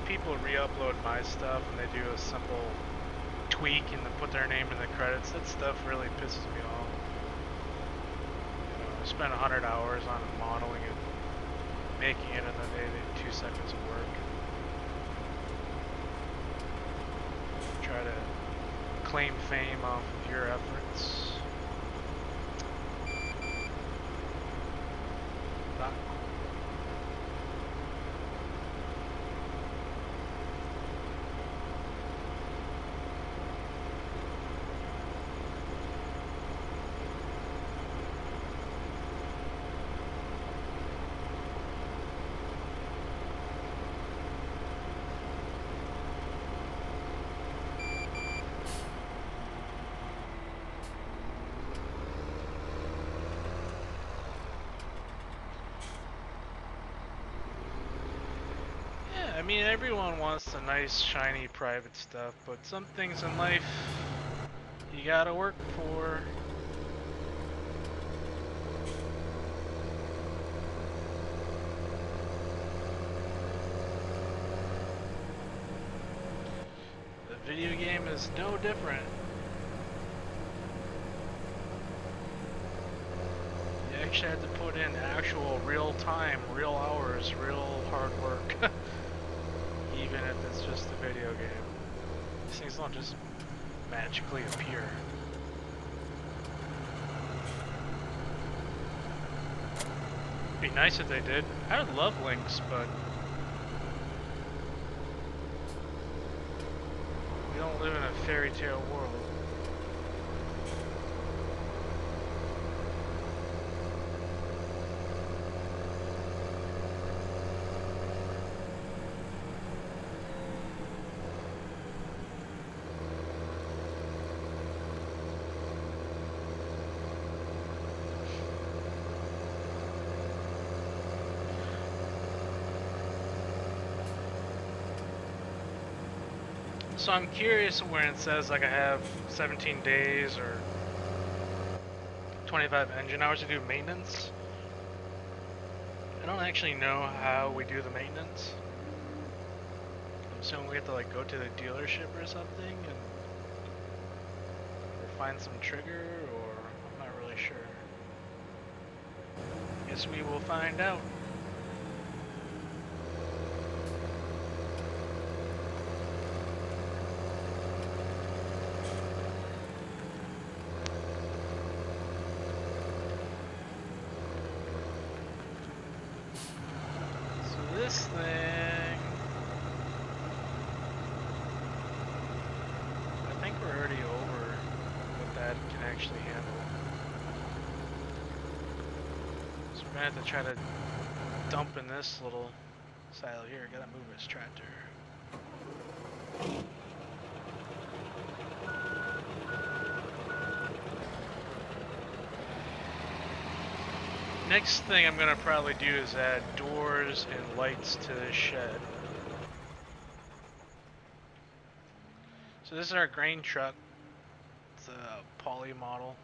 People re-upload my stuff and they do a simple tweak and then put their name in the credits, that stuff really pisses me off. You know, I spent 100 hours on modeling it, making it, and then they did 2 seconds of work. Try to claim fame off of your efforts. Not cool. I mean, everyone wants the nice, shiny, private stuff, but some things in life you gotta work for. The video game is no different. You actually have to put in actual real time, real hours, real hard work. Even if it's just a video game. These things don't just magically appear. It'd be nice if they did. I would love links, but we don't live in a fairy tale world. So I'm curious when it says like I have 17 days or 25 engine hours to do maintenance. I don't actually know how we do the maintenance. I'm assuming we have to like go to the dealership or something and or find some trigger, or I'm not really sure. Guess we will find out. actually handle. So we're gonna have to try to dump in this little silo here. Gotta move this tractor. Next thing I'm gonna probably do is add doors and lights to this shed. So this is our grain truck. It's a poly model.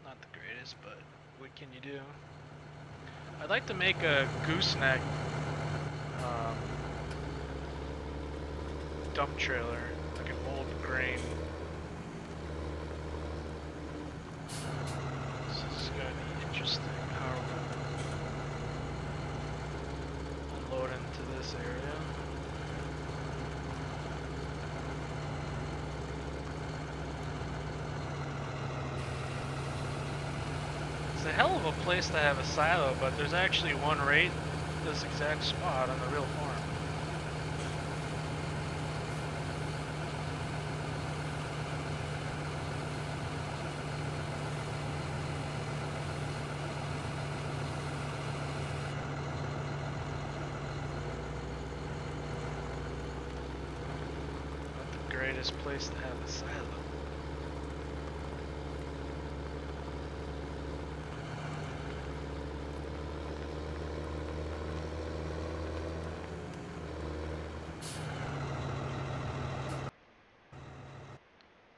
Not the greatest, but what can you do? I'd like to make a gooseneck dump trailer, like an old grain. This is gonna be interesting how we're gonna unload into this area. It's a hell of a place to have a silo, but there's actually one right this exact spot on the real farm. Not the greatest place to have a silo.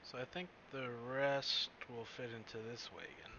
So I think the rest will fit into this wagon.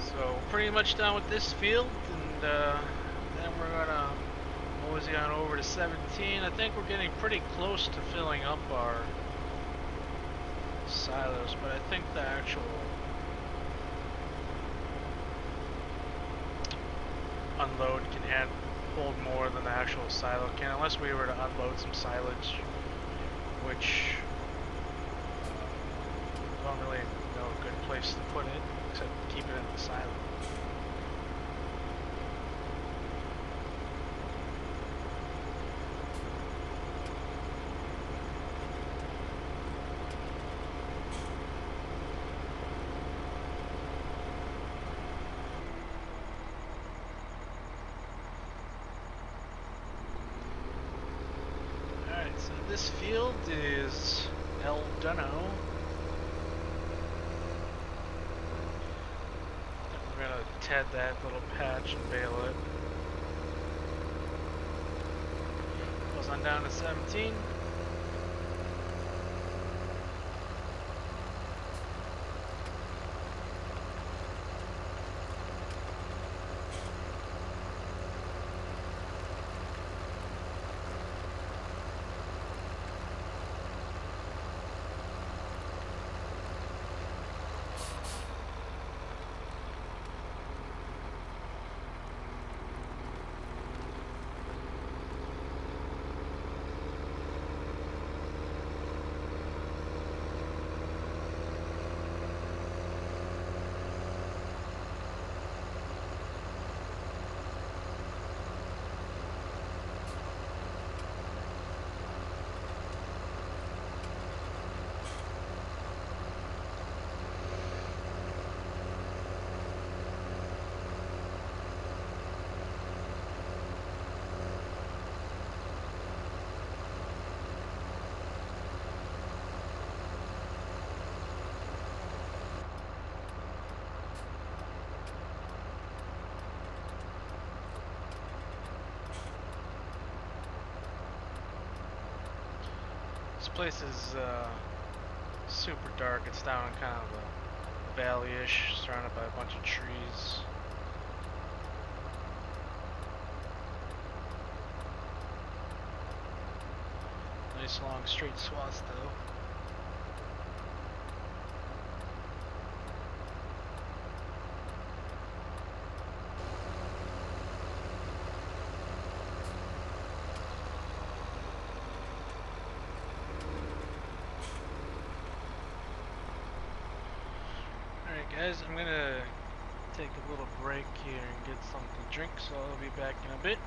So pretty much done with this field, and then we're gonna mosey on over to 17. I think we're getting pretty close to filling up our silos, but I think the actual unload can hold more than the actual silo can, unless we were to unload some silage, which I don't really know a good place to put it, except keep it in the silo. Alright, so this field is El Duno. We're gonna ted that little patch and bale it. Goes on down to 17. This place is super dark. It's down in kind of a valley-ish, surrounded by a bunch of trees. Nice long straight swaths though. Alright guys, I'm gonna take a little break here and get something to drink, so I'll be back in a bit.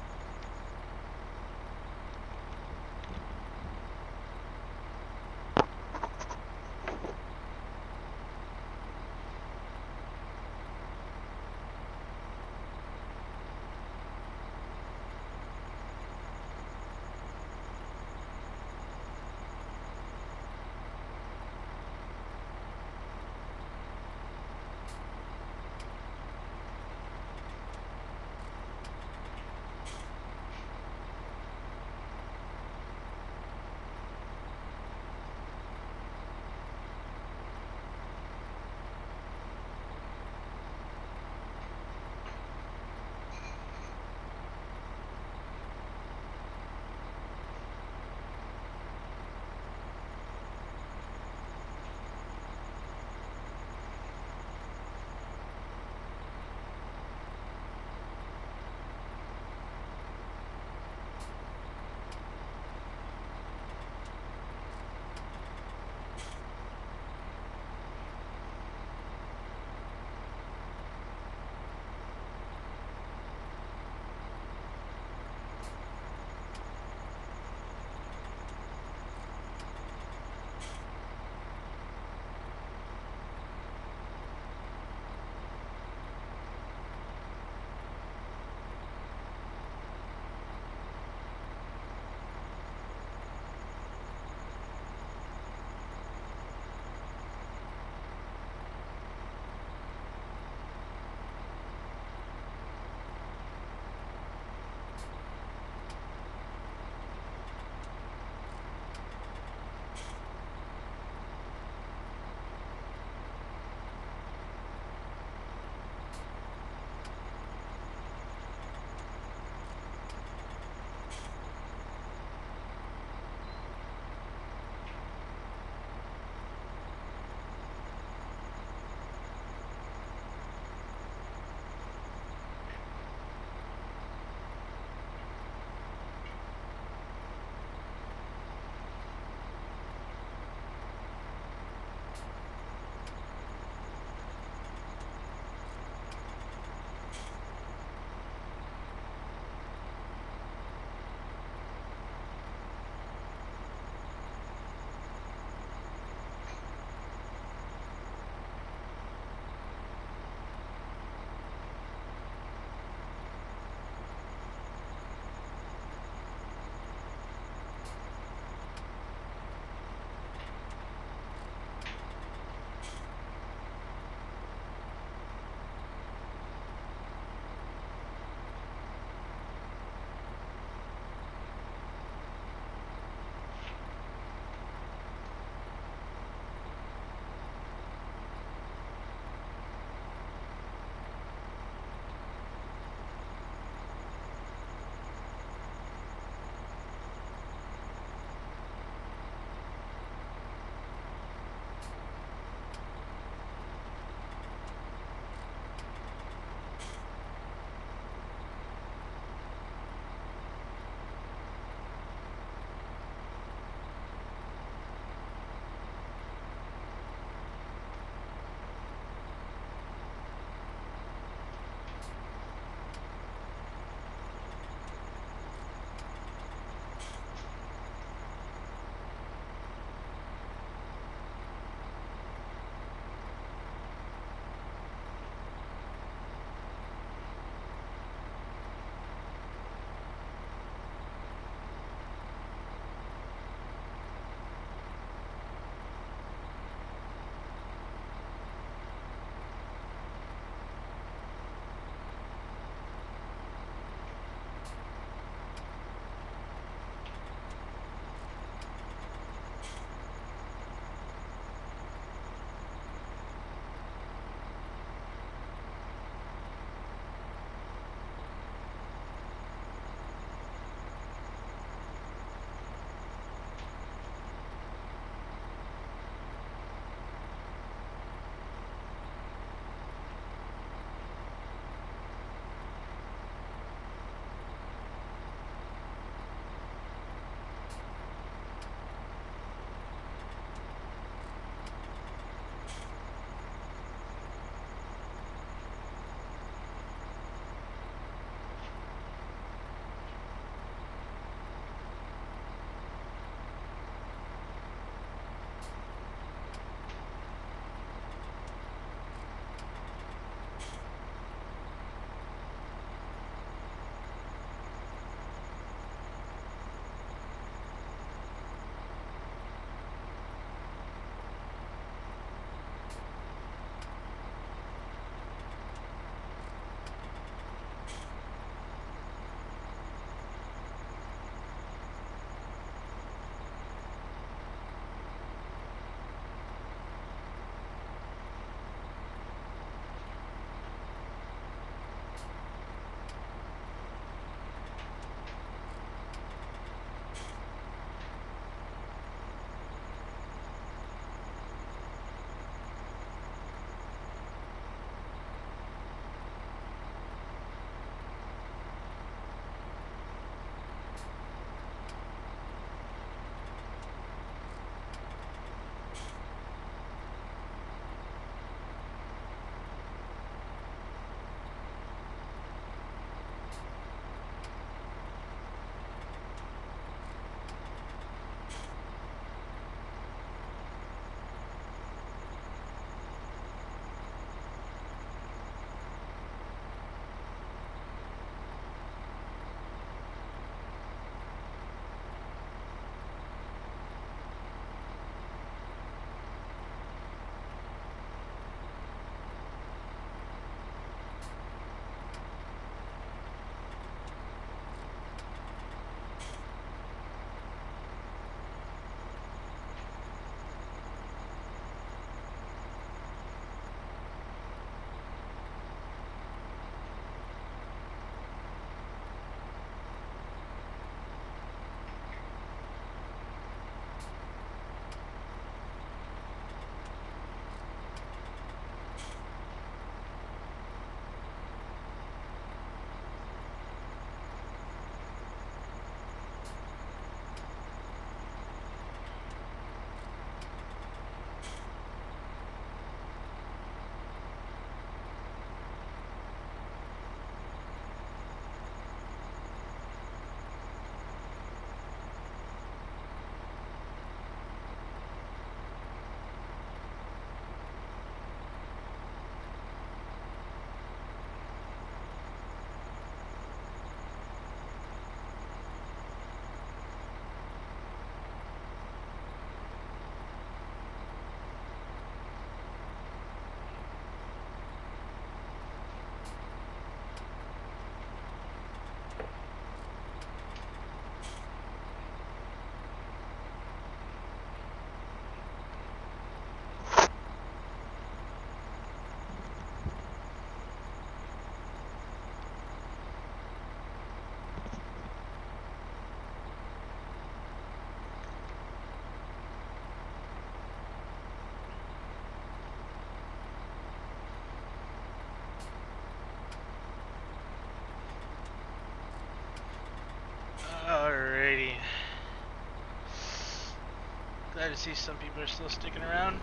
Glad to see some people are still sticking around.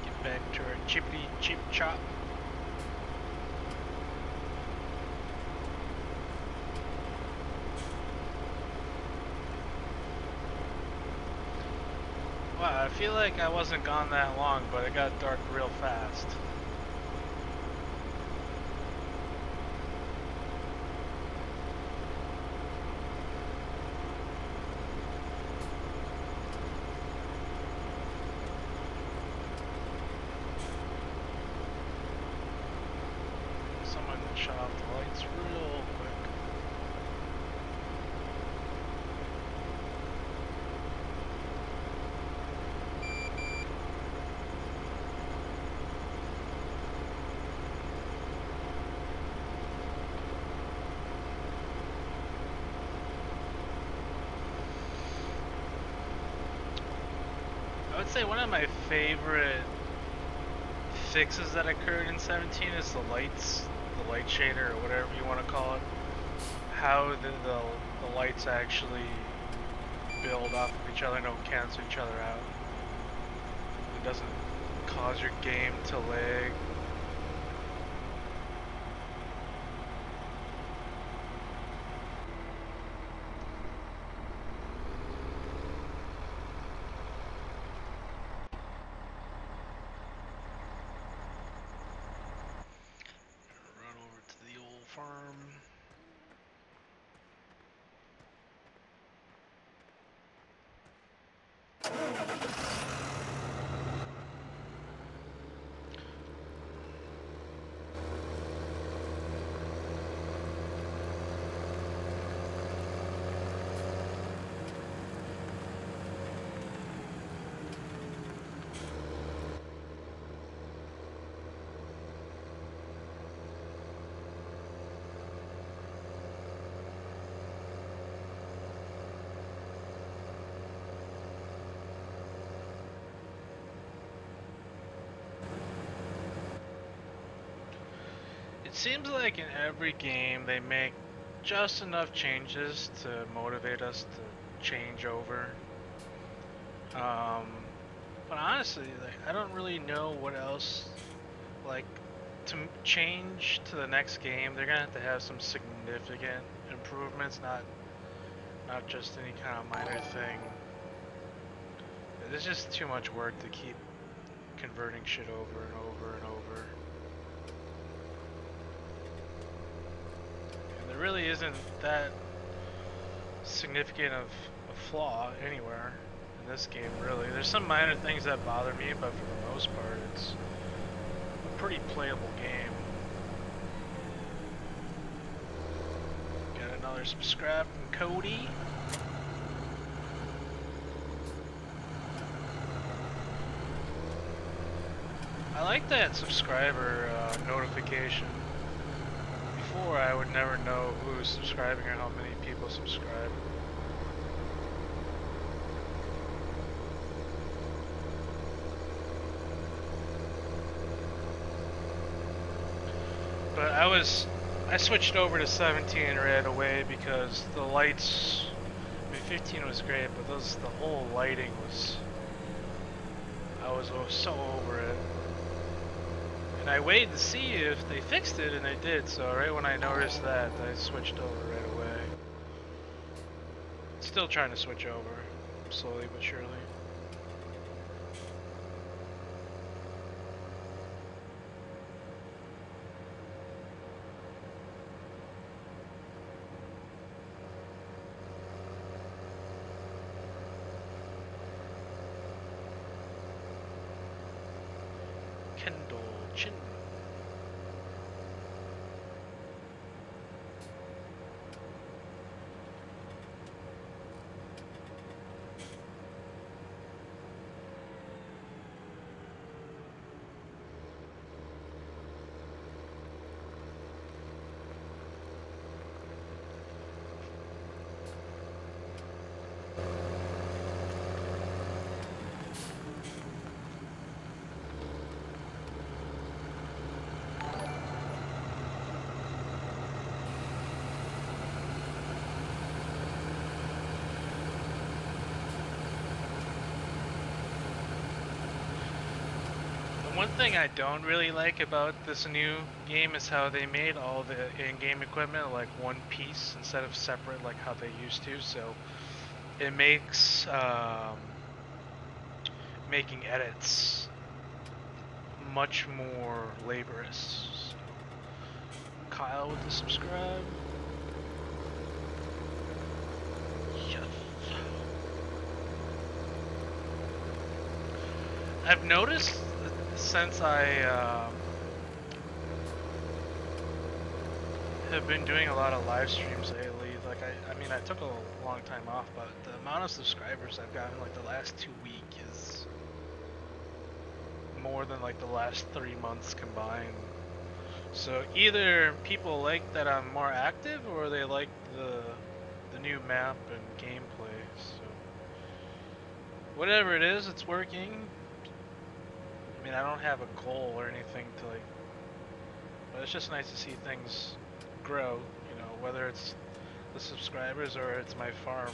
Get back to our chippity chip chop. Wow, I feel like I wasn't gone that long, but it got dark real fast. Someone shut off the lights real quick. I would say one of my favorite fixes that occurred in 17 is the lights, the light shader, or whatever you want to call it. How the lights actually build off of each other and don't cancel each other out. It doesn't cause your game to lag. Farm. It seems like in every game they make just enough changes to motivate us to change over. But honestly, like, I don't really know what else, like, to change to the next game. They're gonna have some significant improvements, not just any kind of minor thing. There's just too much work to keep converting shit over and over and over. There really isn't that significant of a flaw anywhere in this game, really. There's some minor things that bother me, but for the most part, it's a pretty playable game. Got another subscribe from Cody. I like that subscriber notification. Before, I would never know who was subscribing or how many people subscribe. But I switched over to 17 right away because the lights, I mean 15 was great, but the whole lighting was, I was so over it. And I waited to see if they fixed it, and they did, so right when I noticed that, I switched over right away. Still trying to switch over, slowly but surely. Kendall Chin. thing I don't really like about this new game is how they made all the in-game equipment like one piece instead of separate like how they used to. So it makes making edits much more laborious. So, Kyle with the subscribe. Yes. I've noticed since I have been doing a lot of live streams lately. Like I mean, I took a long time off, but the amount of subscribers I've gotten like the last 2 weeks is more than like the last 3 months combined. So either people like that I'm more active, or they like the new map and gameplay. So whatever it is, it's working. I mean, I don't have a goal or anything to like, but it's just nice to see things grow, you know, whether it's the subscribers or it's my farm.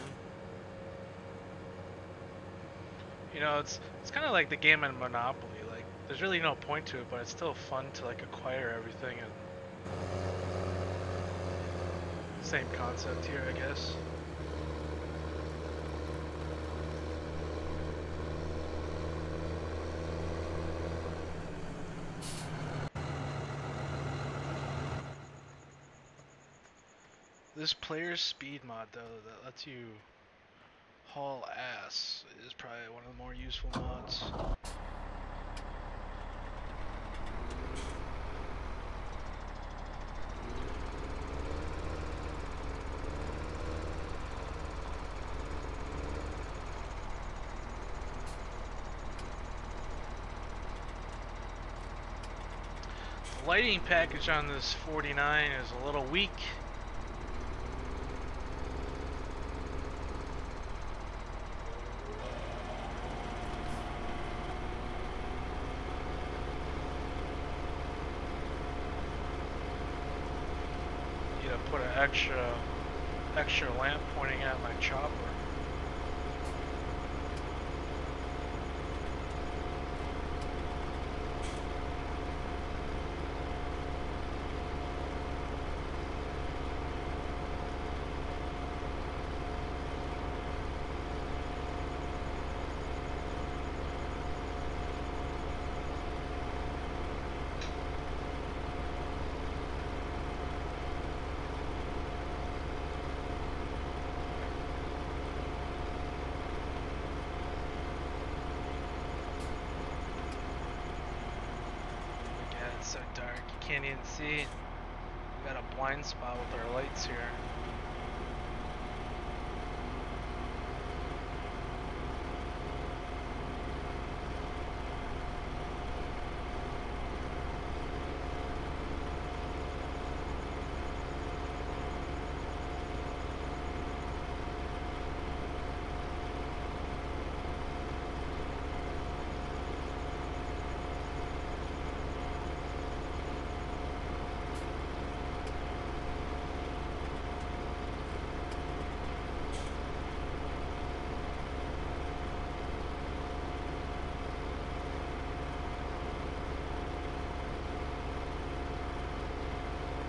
You know, it's kind of like the game in Monopoly. Like, there's really no point to it, but it's still fun to like acquire everything. And same concept here, I guess. This player's speed mod, though, that lets you haul ass, is probably one of the more useful mods. The lighting package on this 49 is a little weak. Put an extra lamp pointing at my chopper. So dark, you can't even see. We got a blind spot with our lights here.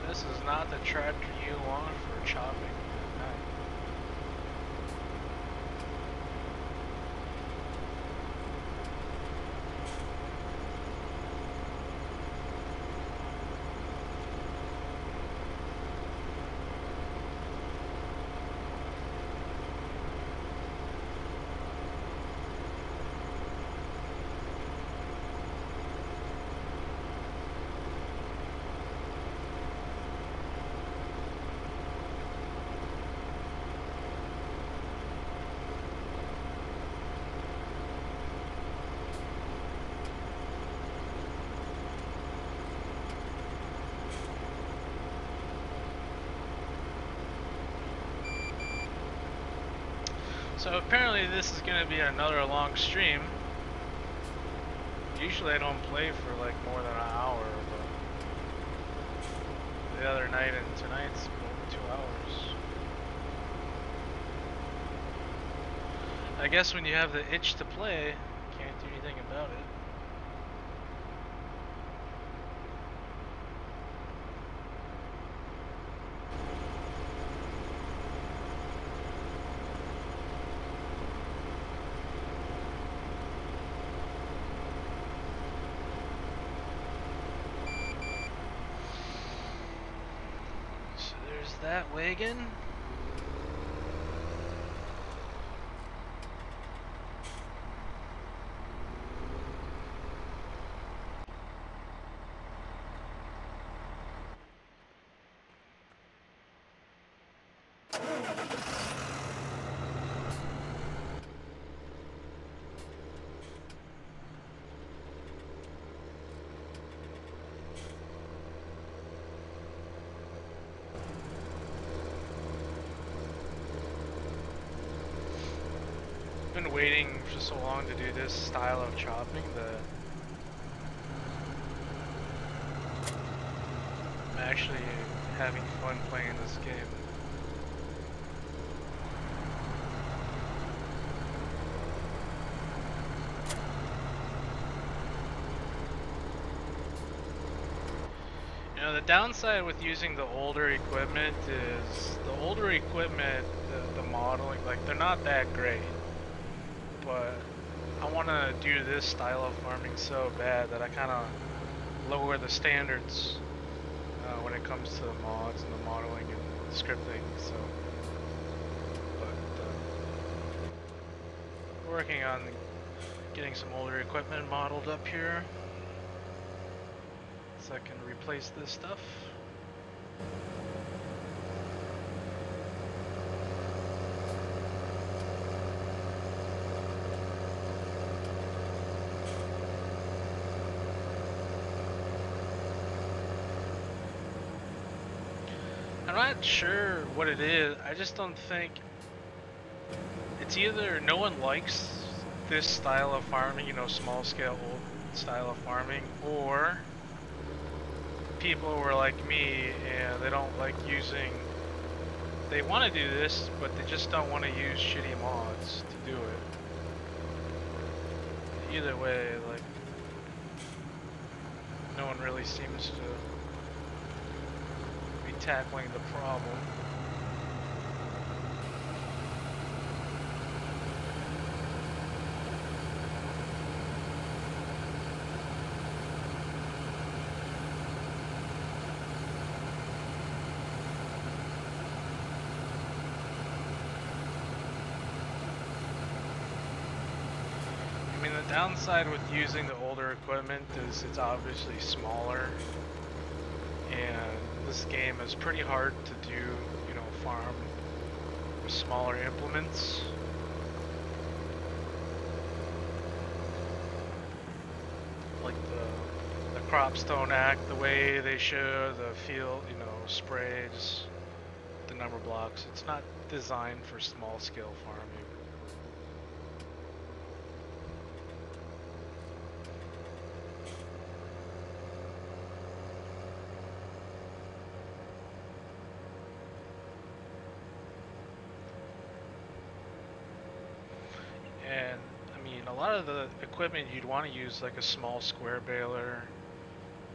This is not the tractor you want for chopping at night. So apparently this is going to be another long stream. Usually I don't play for like more than an hour, but the other night and tonight's over 2 hours. I guess when you have the itch to play, you can't do anything about it. that wagon. Been waiting for so long to do this style of chopping that I'm actually having fun playing this game. You know, the downside with using the older equipment is the older equipment, the modeling, like they're not that great. But I want to do this style of farming so bad that I kind of lower the standards when it comes to the mods and the modeling and scripting. So, but working on getting some older equipment modeled up here so I can replace this stuff. I'm not sure what it is. I just don't think it's either no one likes this style of farming, you know, small scale old style of farming, or people who are like me and they don't like using, they want to do this but they just don't want to use shitty mods to do it. Either way, like, no one really seems to tackling the problem. I mean, the downside with using the older equipment is it's obviously smaller, and this game is pretty hard to do, you know, farm with smaller implements. Like the crops don't act the way they should, the field, you know, sprays, the number blocks. It's not designed for small scale farming. And I mean, a lot of the equipment you'd want to use, like a small square baler,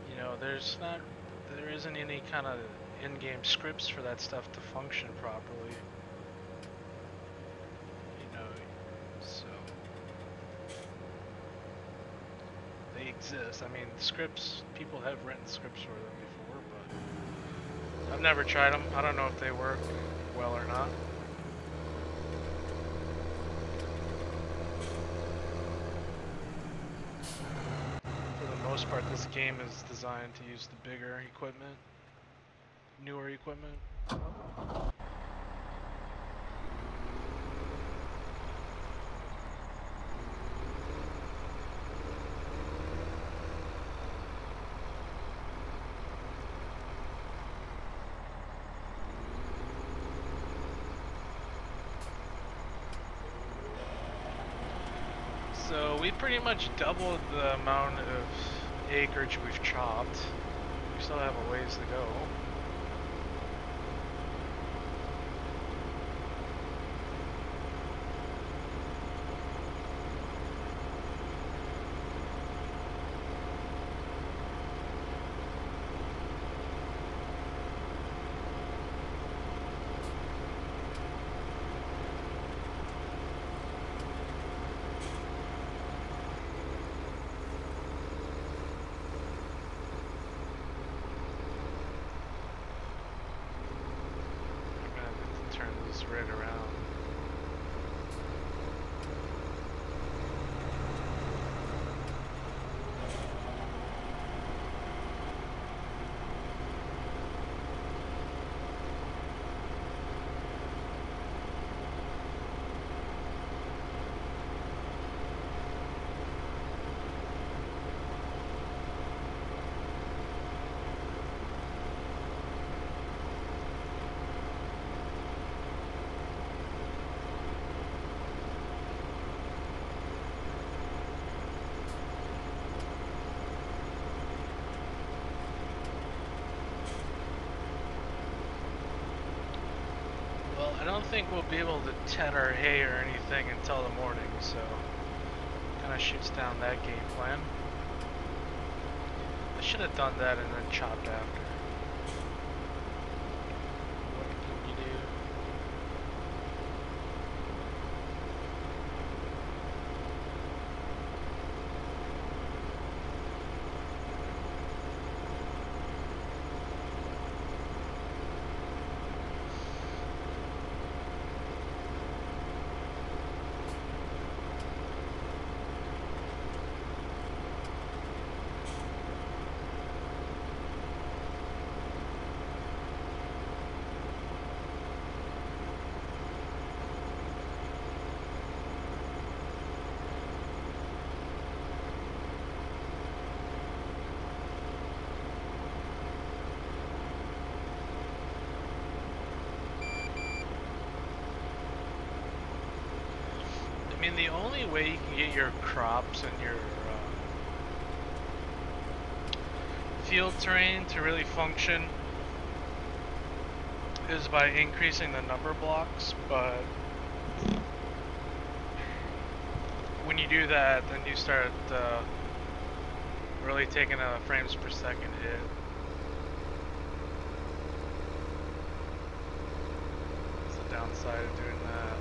you know, there isn't any kind of in-game scripts for that stuff to function properly. You know, so they exist. I mean, scripts, people have written scripts for them before, but I've never tried them. I don't know if they work well or not. Most part, this game is designed to use the bigger equipment, newer equipment. So we pretty much doubled the amount of acreage we've chopped. We still have a ways to go. right around. Well, I don't think we'll be able to tet our hay or anything until the morning, so kind of shoots down that game plan. I should have done that and then chopped after. What can you do? I mean, the only way you can get your crops and your field terrain to really function is by increasing the number blocks, but when you do that, then you start really taking a frames per second hit. That's the downside of doing that.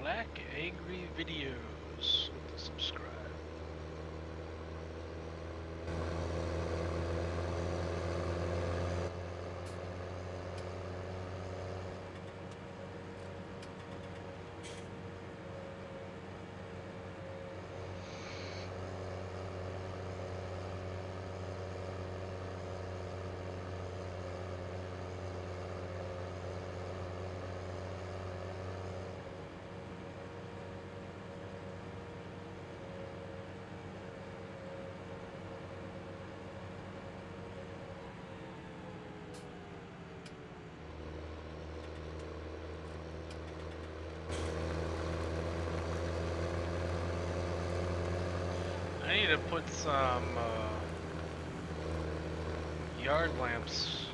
Black Angry Videos to subscribe. I need to put some yard lamps.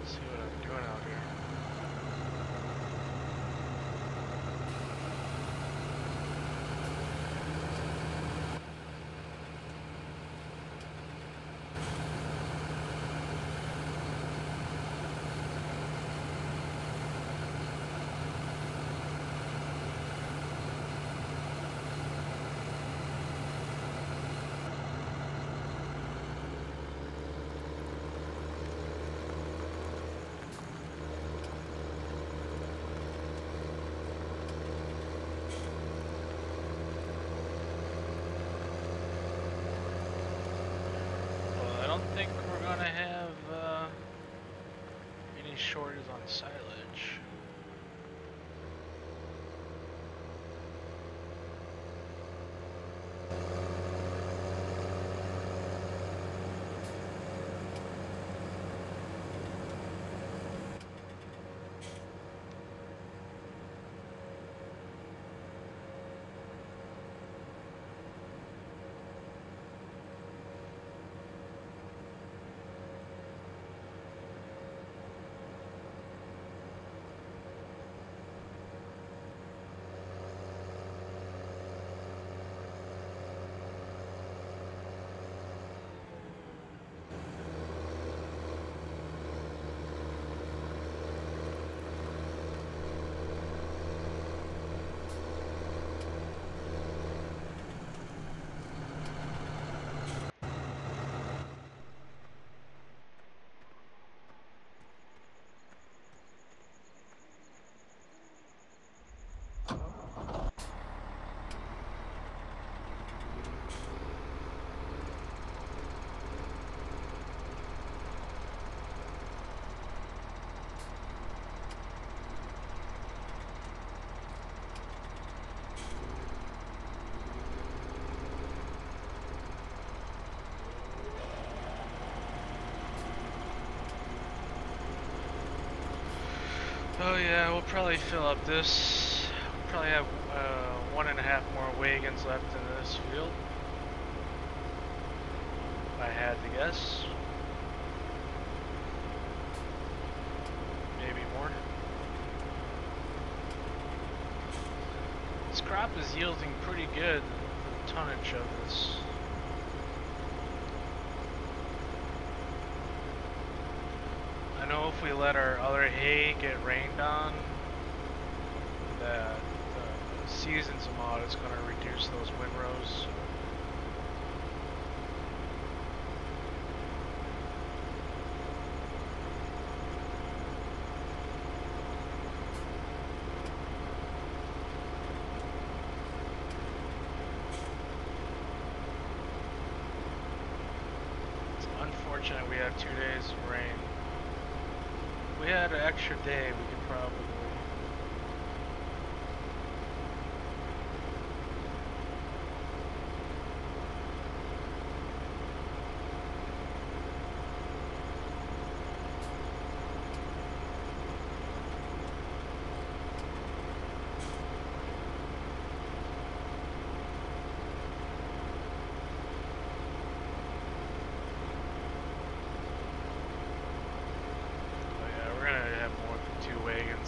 See what I'm doing out here. I don't think we're gonna have any shortages on silage. Oh yeah, we'll probably fill up this. We'll probably have 1.5 more wagons left in this field, if I had to guess. Maybe more. This crop is yielding pretty good, the tonnage of this. I know if we let our other hay get rained on, that the season's mod is going to reduce those windrows. It's unfortunate we have 2 days of rain. If we had an extra day, we could probably...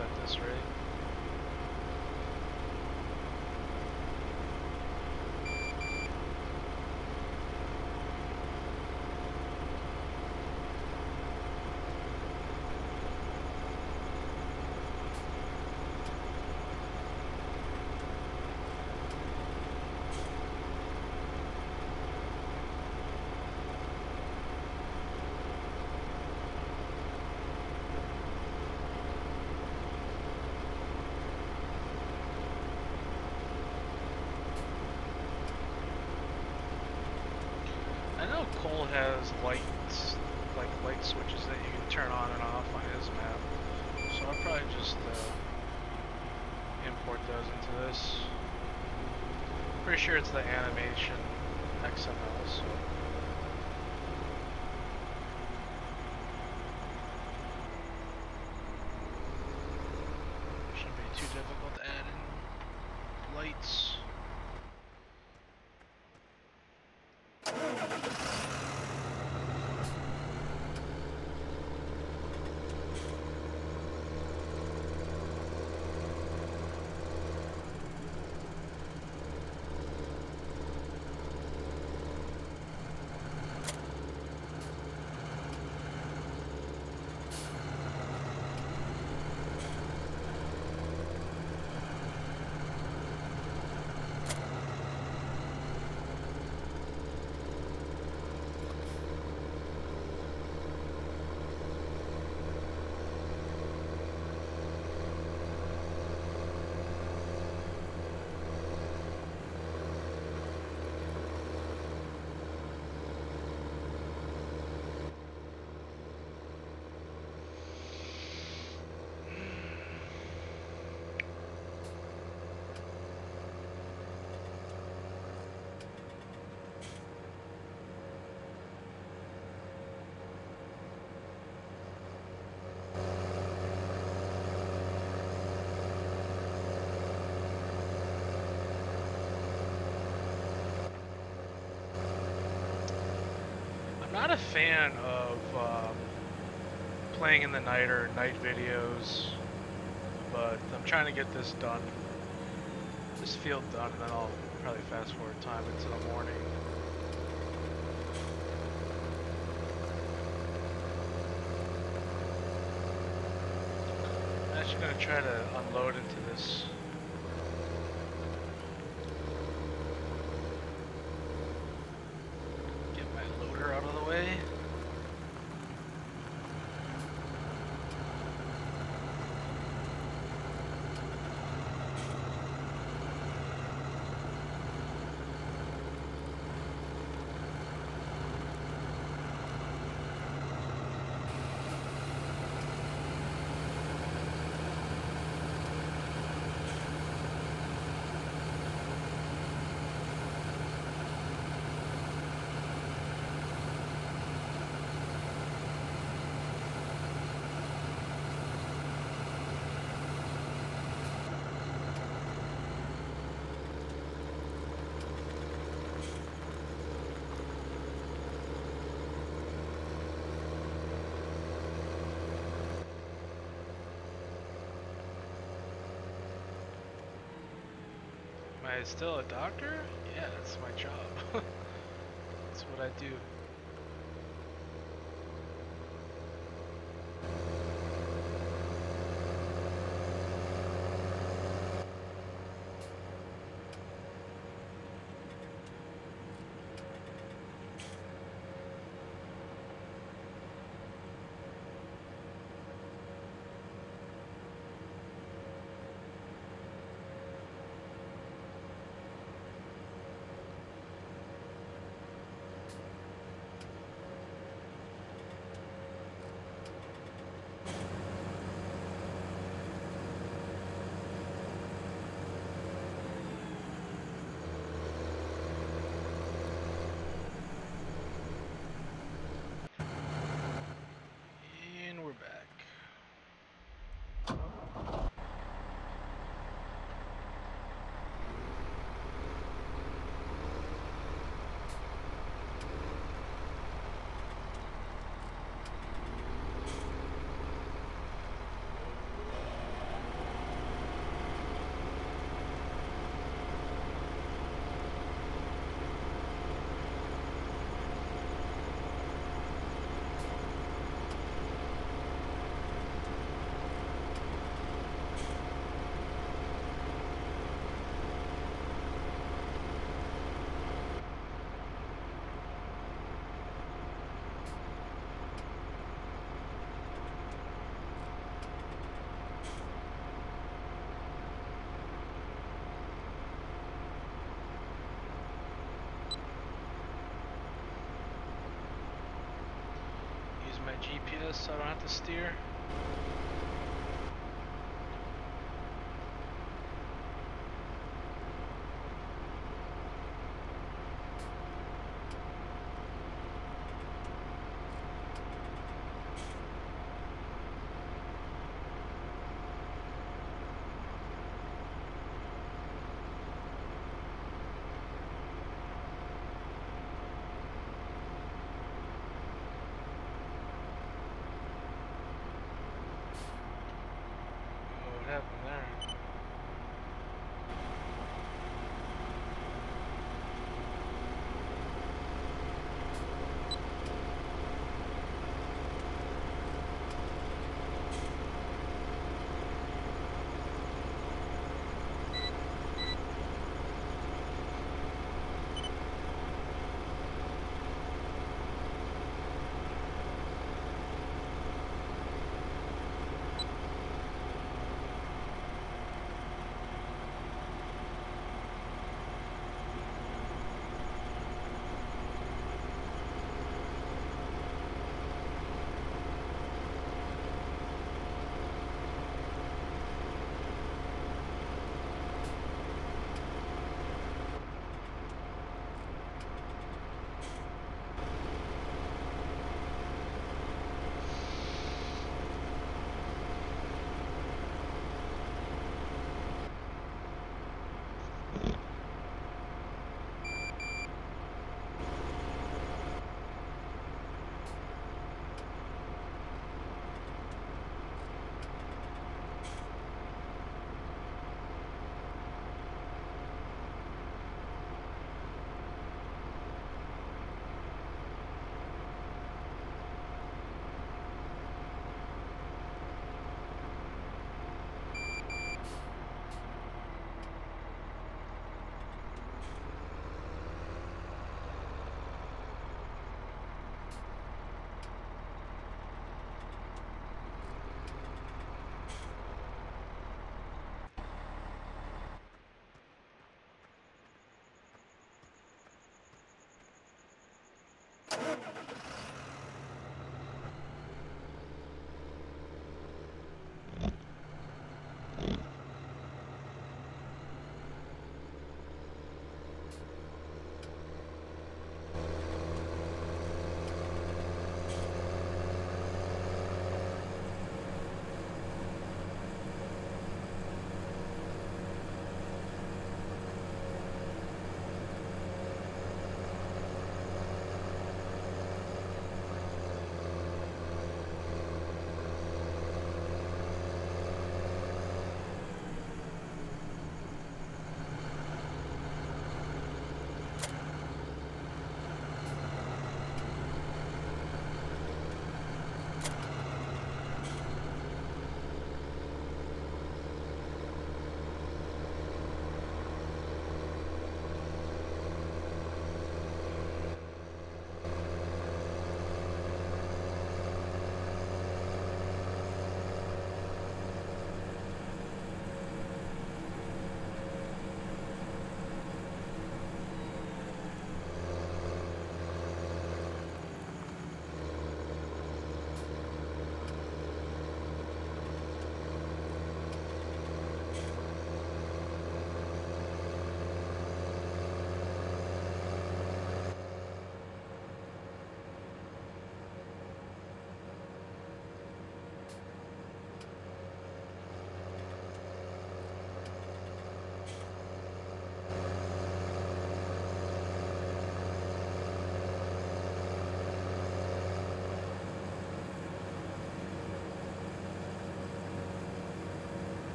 at this has lights, like light switches that you can turn on and off on his map. So I'll probably just import those into this. Pretty sure it's the animation XML, so. Shouldn't be too difficult to add in lights. Not a fan of playing in the night or night videos, but I'm trying to get this done, this field done, and then I'll probably fast forward time into the morning. I'm actually going to try to unload into this. Out of the way. Am I still a doctor? Yeah, that's my job. That's what I do. GPS so I don't have to steer. What happened there?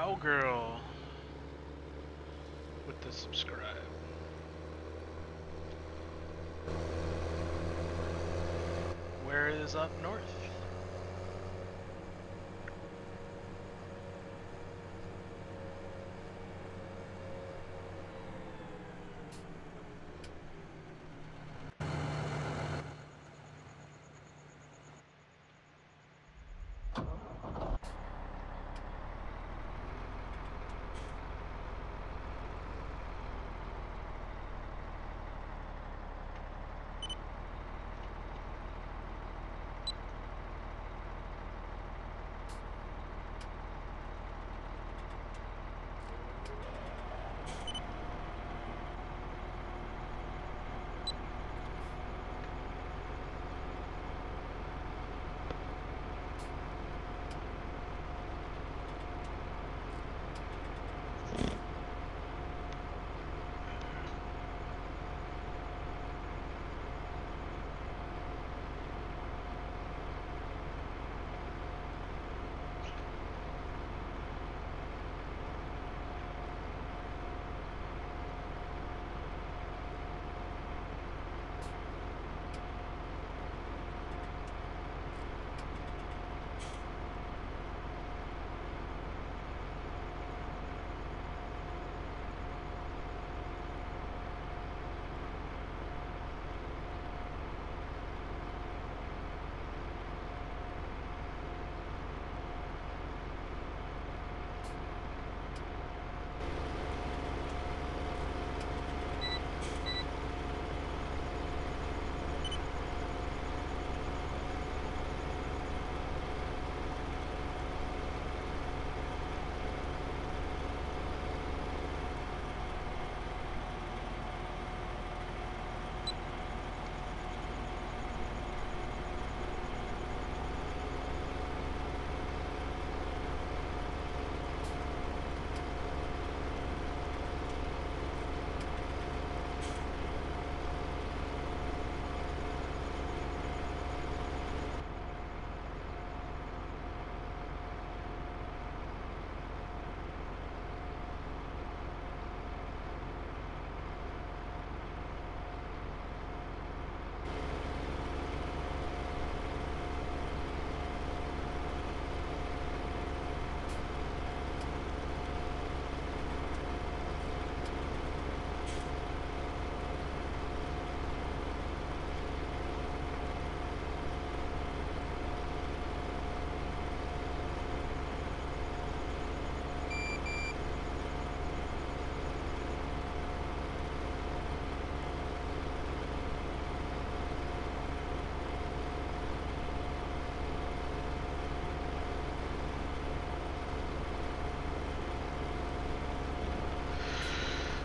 Cowgirl with the subscribe. Where is up north?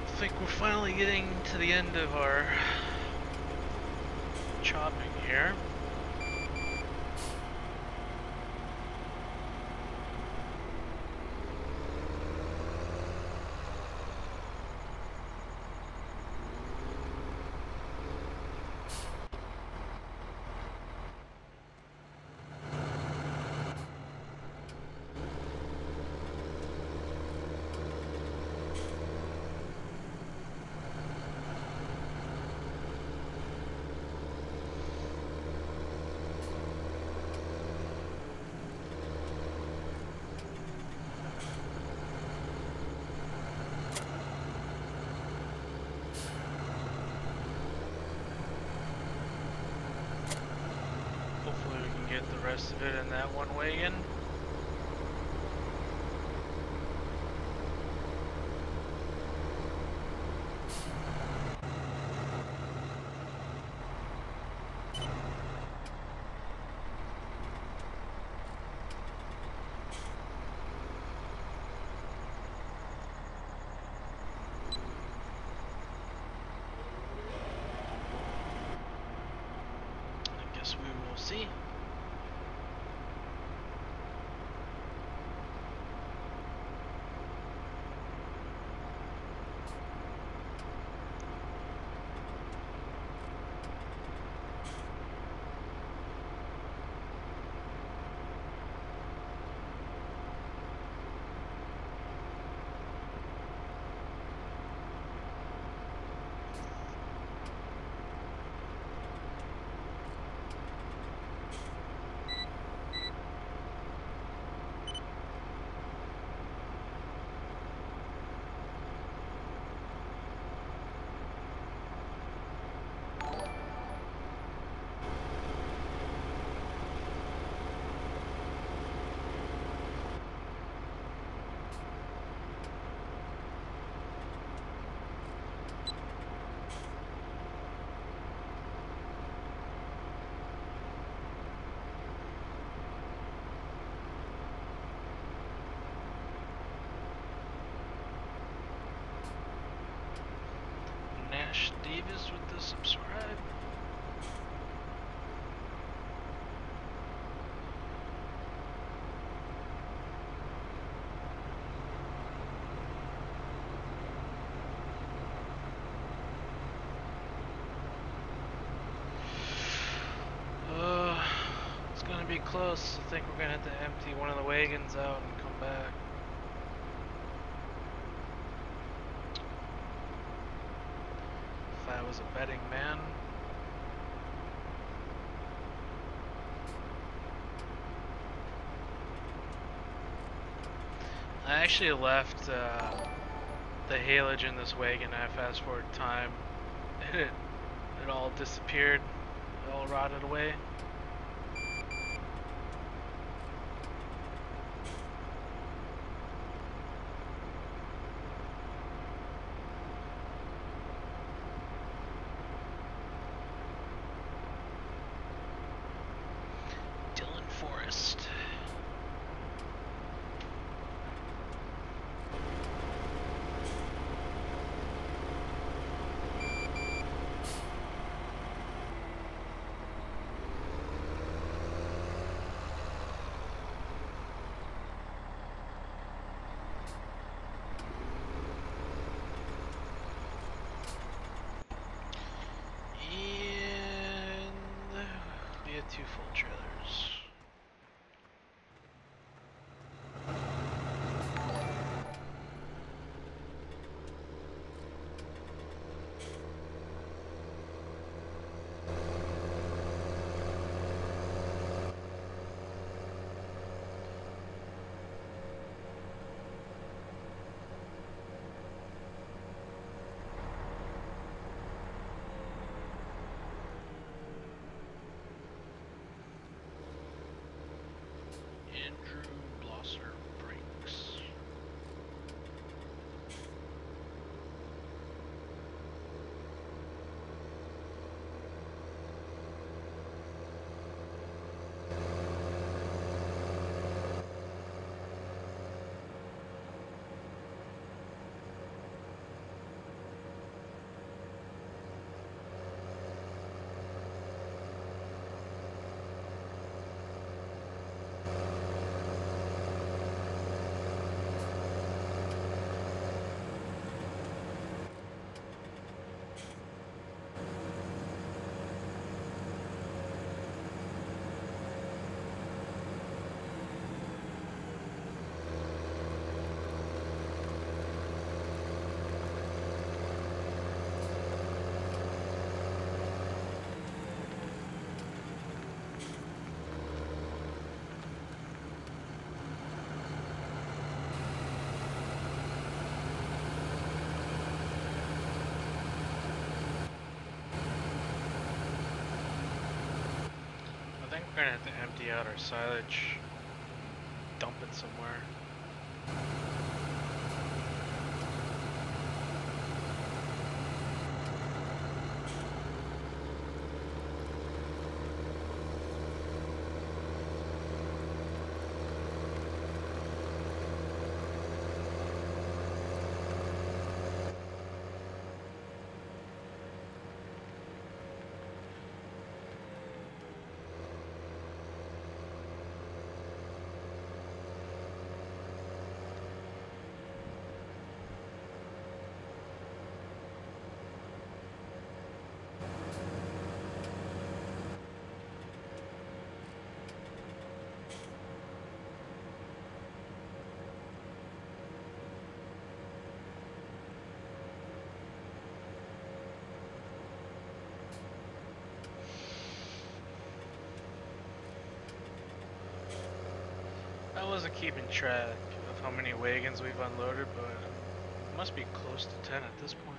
I think we're finally getting to the end of our chopping here. The rest of it in that one wagon. I guess we will see. Beavis with the subscribe. It's gonna be close. I think we're gonna have to empty one of the wagons out and come back. If I was a betting man. I actually left the haylage in this wagon. I fast forward time and it all disappeared. It all rotted away. Two full trailers. We're gonna have to empty out our silage, dump it somewhere. I wasn't keeping track of how many wagons we've unloaded, but it must be close to 10 at this point.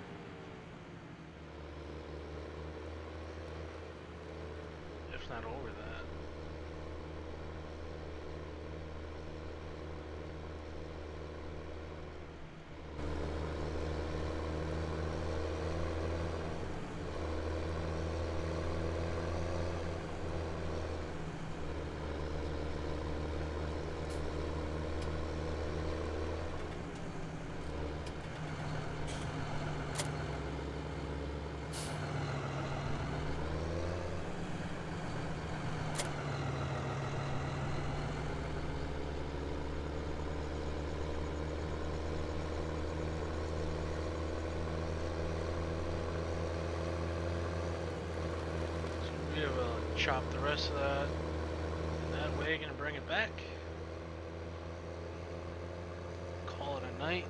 If not over that. Eventually we'll chop the rest of that in that wagon and bring it back. Call it a night.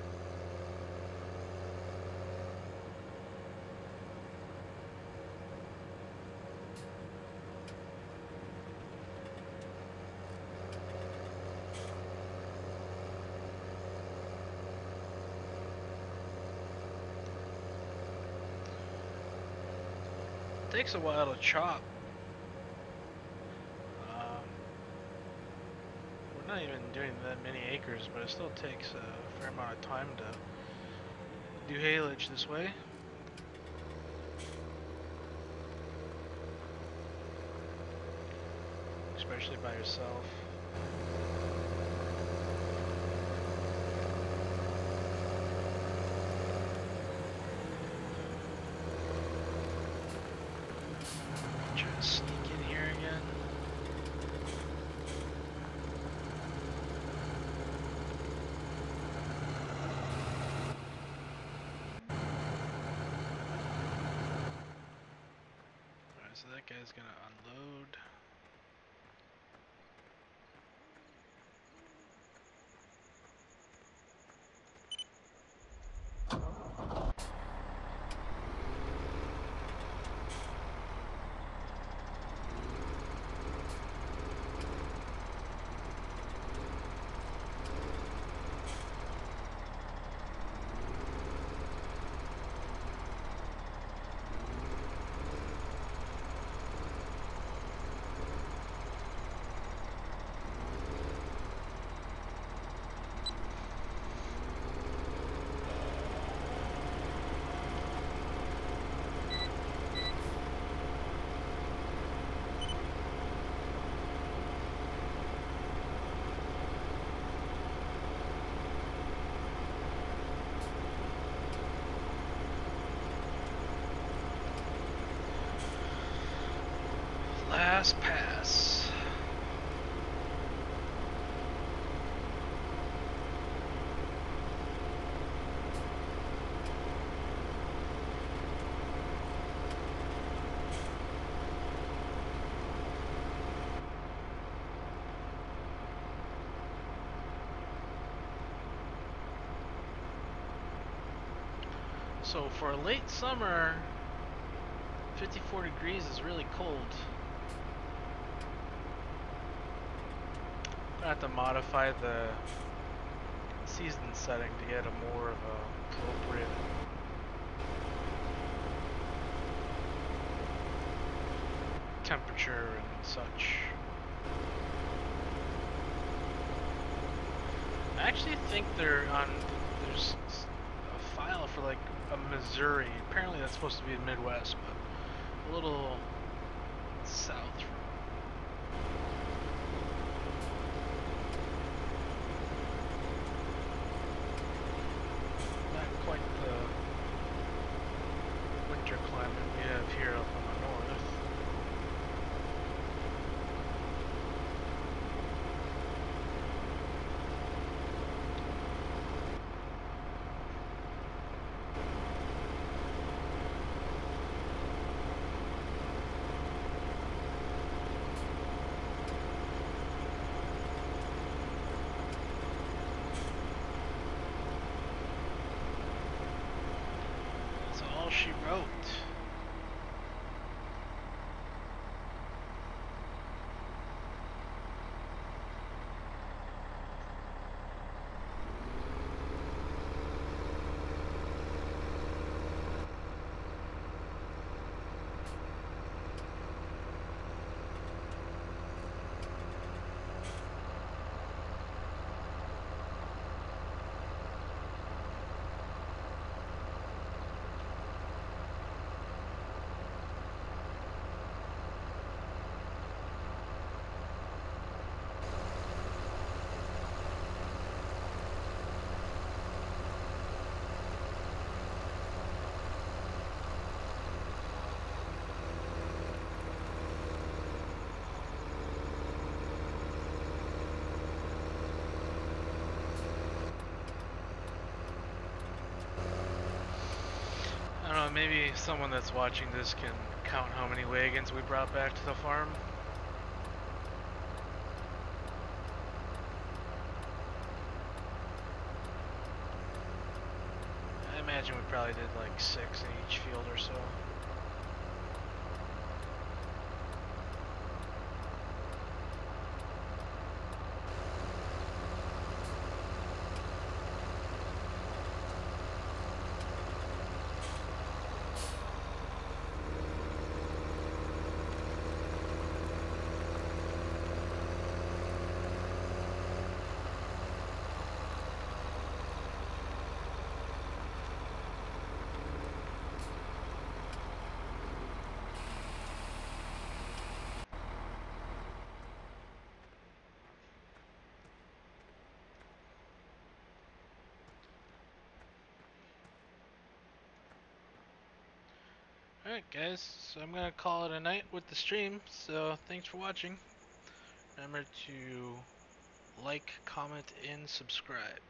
Takes a while to chop. We're not even doing that many acres, but it still takes a fair amount of time to do haylage this way. Especially by yourself. Try to sneak in here again. Alright, so that guy's gonna unload. Last pass. So for late summer, 54 degrees is really cold. I have to modify the season setting to get a more of a appropriate temperature and such. I actually think there's a file for like a Missouri. Apparently that's supposed to be in Midwest, but a little south from. Quite the winter climate we have here up in the north. She wrote. Maybe someone that's watching this can count how many wagons we brought back to the farm. I imagine we probably did like 6 in each field or so. Alright guys, so I'm gonna call it a night with the stream, so thanks for watching. Remember to like, comment, and subscribe.